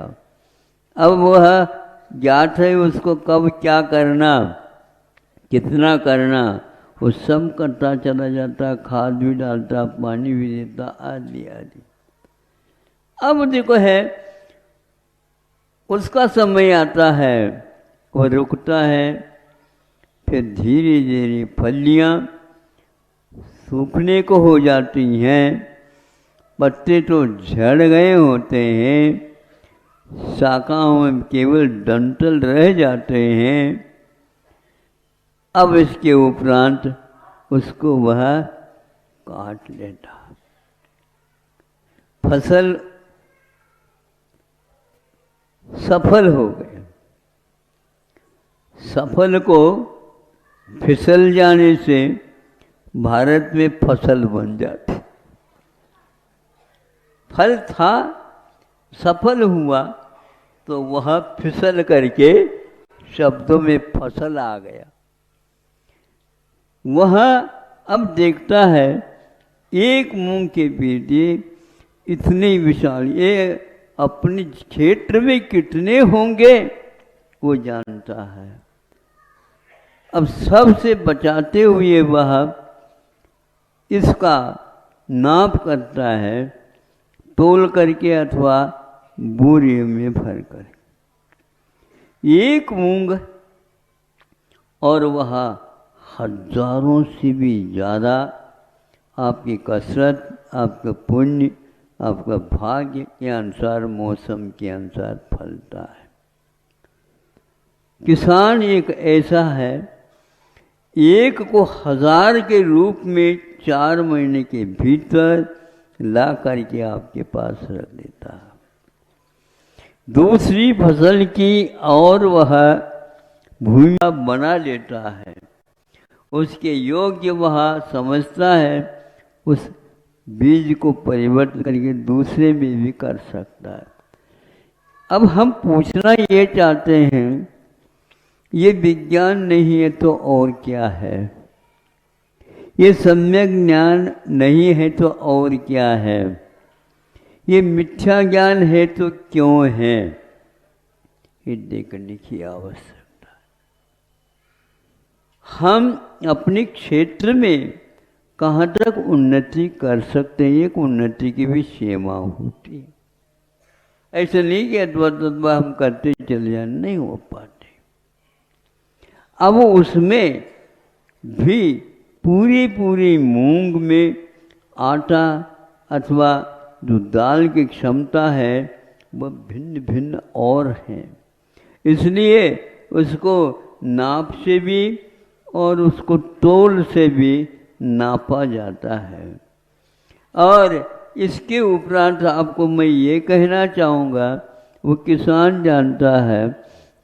अब वह ज्ञात है उसको कब क्या करना, कितना करना, वो सब करता चला जाता, खाद भी डालता, पानी भी देता, आदि आदि। अब देखो है उसका समय आता है, वह रुकता है, फिर धीरे धीरे फलियाँ सूखने को हो जाती हैं, पत्ते तो झड़ गए होते हैं, शाखाओं में केवल डंठल रह जाते हैं। अब इसके उपरांत उसको वह काट लेता। फसल सफल हो गए। सफल को फिसल जाने से भारत में फसल बन जाती। फल था, सफल हुआ तो वह फिसल करके शब्दों में फसल आ गया। वह अब देखता है एक मूंग के पेड़े इतने विशाल, ये अपने क्षेत्र में कितने होंगे वो जानता है। अब सबसे बचाते हुए वह इसका नाप करता है, तोल करके अथवा बोरे में भर कर। एक मूंग और वह हजारों से भी ज़्यादा आपकी कसरत, आपका पुण्य, आपका भाग्य के अनुसार, मौसम के अनुसार फलता है। किसान एक ऐसा है, एक को 1000 के रूप में 4 महीने के भीतर ला करके आपके पास रख देता है। दूसरी फसल की और वह भूमि बना लेता है, उसके योग्य वह समझता है, उस बीज को परिवर्तन करके दूसरे में भी कर सकता है। अब हम पूछना ये चाहते हैं, ये विज्ञान नहीं है तो और क्या है? ये सम्यक ज्ञान नहीं है तो और क्या है? ये मिथ्या ज्ञान है तो क्यों है? ये देखने की आवश्यकता है। हम अपने क्षेत्र में कहाँ तक उन्नति कर सकते हैं, एक उन्नति की भी सीमा होती है। ऐसा नहीं कि अथवा तथवा हम करते चले जाए, नहीं हो पाते। अब उसमें भी पूरी मूंग में आटा अथवा जो दाल की क्षमता है वह भिन्न भिन्न और हैं, इसलिए उसको नाप से भी और उसको तोल से भी नापा जाता है। और इसके उपरांत आपको मैं ये कहना चाहूँगा, वो किसान जानता है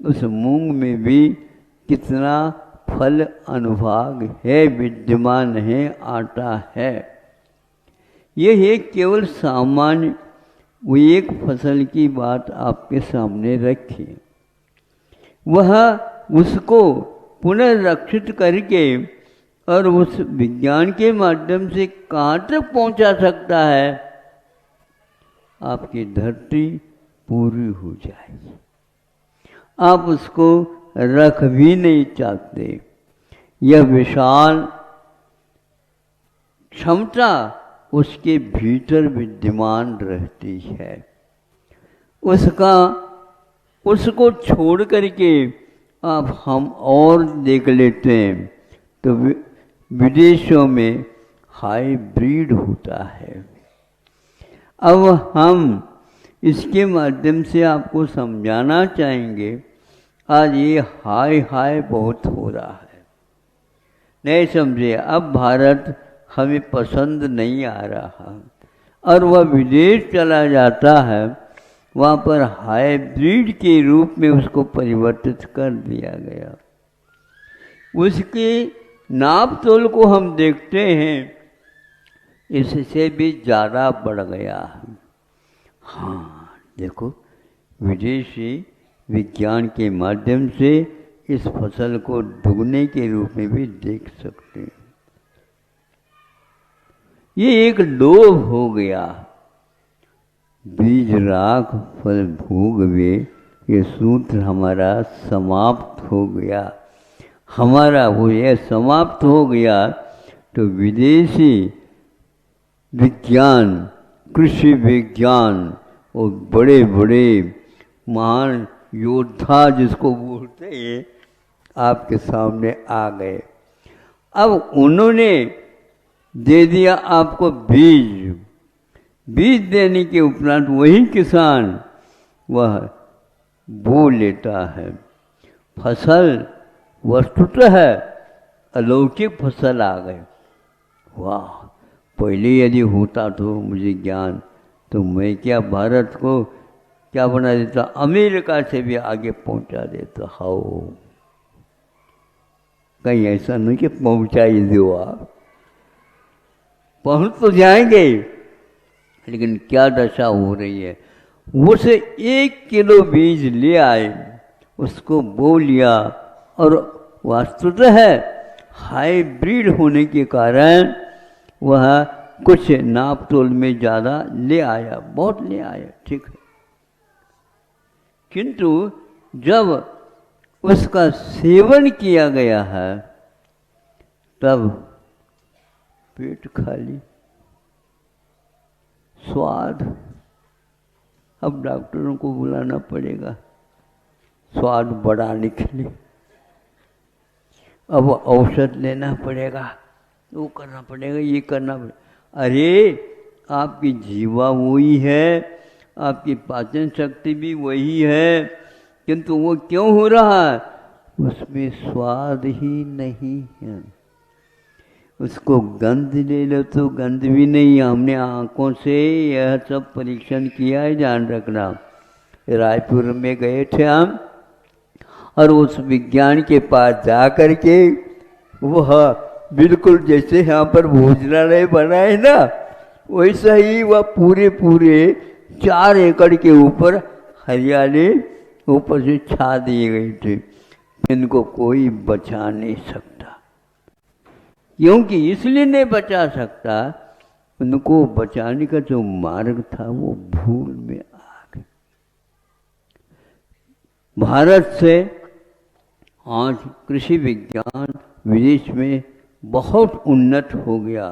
उस मूंग में भी कितना फल अनुभाग है, विद्यमान है, आटा है। ये है केवल सामान्य वो एक फसल की बात आपके सामने रखी, वह उसको पुनर्रक्षित करके और उस विज्ञान के माध्यम से कहाँ तक पहुँचा सकता है, आपकी धरती पूरी हो जाएगी। आप उसको रख भी नहीं चाहते। यह विशाल क्षमता उसके भीतर विद्यमान रहती है। उसको छोड़ करके अब हम और देख लेते हैं तो विदेशों में हाइब्रिड होता है। अब हम इसके माध्यम से आपको समझाना चाहेंगे, आज ये हाय बहुत हो रहा है, नहीं समझे। अब भारत हमें पसंद नहीं आ रहा और वह विदेश चला जाता है, वहाँ पर हाइब्रिड के रूप में उसको परिवर्तित कर दिया गया। उसके नाप तोल को हम देखते हैं, इससे भी ज़्यादा बढ़ गया है। हाँ देखो, विदेशी विज्ञान के माध्यम से इस फसल को दुगने के रूप में भी देख सकते हैं। ये एक लोभ हो गया, बीज राख फल भोग वे, ये सूत्र हमारा समाप्त हो गया। हमारा वो ये समाप्त हो गया तो विदेशी विज्ञान, कृषि विज्ञान और बड़े बड़े महान योद्धा जिसको बोलते हैं, आपके सामने आ गए। अब उन्होंने दे दिया आपको बीज, बीज देने के उपरांत वही किसान वह बो लेता है। फसल वस्तुतः अलौकिक फसल आ गए। वाह, पहले यदि होता तो मुझे ज्ञान, तो मैं क्या भारत को क्या बना देता, अमेरिका से भी आगे पहुंचा देता। हाओ, कहीं ऐसा नहीं कि पहुंचा ही दो, आप पहुंच तो जाएंगे, लेकिन क्या दशा हो रही है। वो से 1 किलो बीज ले आए, उसको बो लिया, और वास्तुतः हाइब्रिड होने के कारण वह कुछ नाप तोल में ज़्यादा ले आया, बहुत ले आया, ठीक है। किंतु जब उसका सेवन किया गया है तब पेट खाली, स्वाद। अब डॉक्टरों को बुलाना पड़ेगा स्वाद बढ़ाने के लिए, अब औषध लेना पड़ेगा, वो करना पड़ेगा, ये करना पड़ेगा। अरे आपकी जीवा वही है, आपकी पाचन शक्ति भी वही है, किंतु वो क्यों हो रहा है, उसमें स्वाद ही नहीं है। उसको गंध ले लो तो गंध भी नहीं। हमने आँखों से यह सब परीक्षण किया है, ध्यान रखना। रायपुर में गए थे हम, और उस विज्ञान के पास जा कर के वह बिल्कुल जैसे यहाँ पर भोजनालय बना है ना, वैसा ही वह पूरे 4 एकड़ के ऊपर हरियाली ऊपर से छा दिए गए थे। इनको कोई बचा नहीं सकता, क्योंकि इसलिए नहीं बचा सकता, उनको बचाने का जो मार्ग था वो भूल में आ गए। भारत से आज कृषि विज्ञान विदेश में बहुत उन्नत हो गया।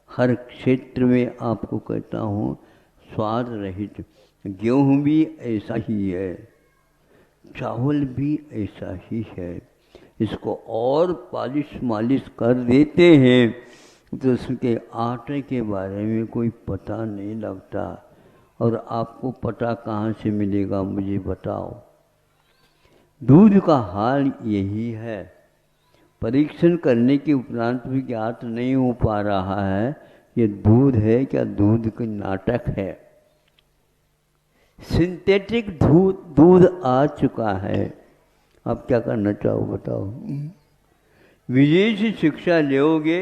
हर क्षेत्र में आपको कहता हूँ स्वाद रहित। गेहूँ भी ऐसा ही है, चावल भी ऐसा ही है। इसको और मालिश कर देते हैं तो उसके आटे के बारे में कोई पता नहीं लगता। और आपको पता कहाँ से मिलेगा, मुझे बताओ। दूध का हाल यही है। परीक्षण करने के उपरांत भी ज्ञात नहीं हो पा रहा है ये दूध है क्या दूध का नाटक है। सिंथेटिक दूध आ चुका है। आप क्या करना चाहो बताओ। विदेशी शिक्षा लोगे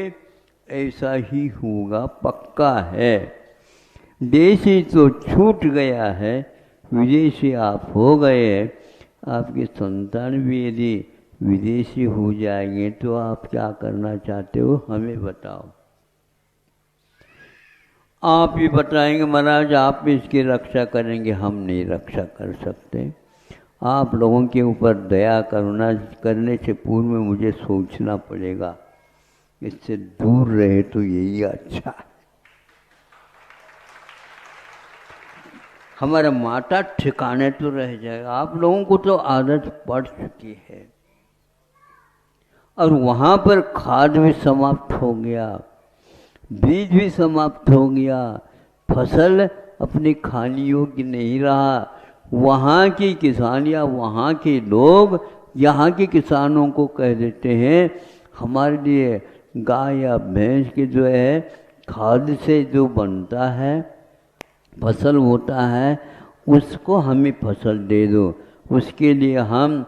ऐसा ही होगा, पक्का है। देशी तो छूट गया है, विदेशी आप हो गए। आपके संतान भी यदि विदेशी हो जाएंगे तो आप क्या करना चाहते हो हमें बताओ। आप ही बताएंगे महाराज आप भी इसकी रक्षा करेंगे, हम नहीं रक्षा कर सकते। आप लोगों के ऊपर दया करुणा करने से पूर्व में मुझे सोचना पड़ेगा, इससे दूर रहे तो यही अच्छा है। हमारा माता ठिकाने तो रह जाएगा। आप लोगों को तो आदत पड़ चुकी है और वहाँ पर खाद भी समाप्त हो गया, बीज भी समाप्त हो गया, फसल अपनी खाने योग्य नहीं रहा। वहाँ की किसान या वहाँ के लोग यहाँ के किसानों को कह देते हैं हमारे लिए गाय या भैंस के जो है खाद से जो बनता है फसल होता है उसको हमें फसल दे दो, उसके लिए हम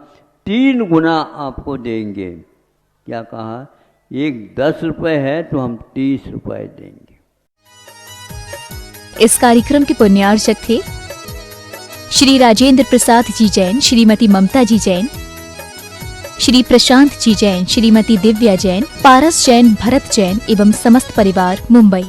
3 गुना आपको देंगे। क्या कहा, एक 10 रुपये है तो हम 30 रुपये देंगे। इस कार्यक्रम के पुण्यार्चक थे श्री राजेंद्र प्रसाद जी जैन, श्रीमती ममता जी जैन, श्री प्रशांत जी जैन, श्रीमती दिव्या जैन, पारस जैन, भरत जैन एवं समस्त परिवार, मुंबई।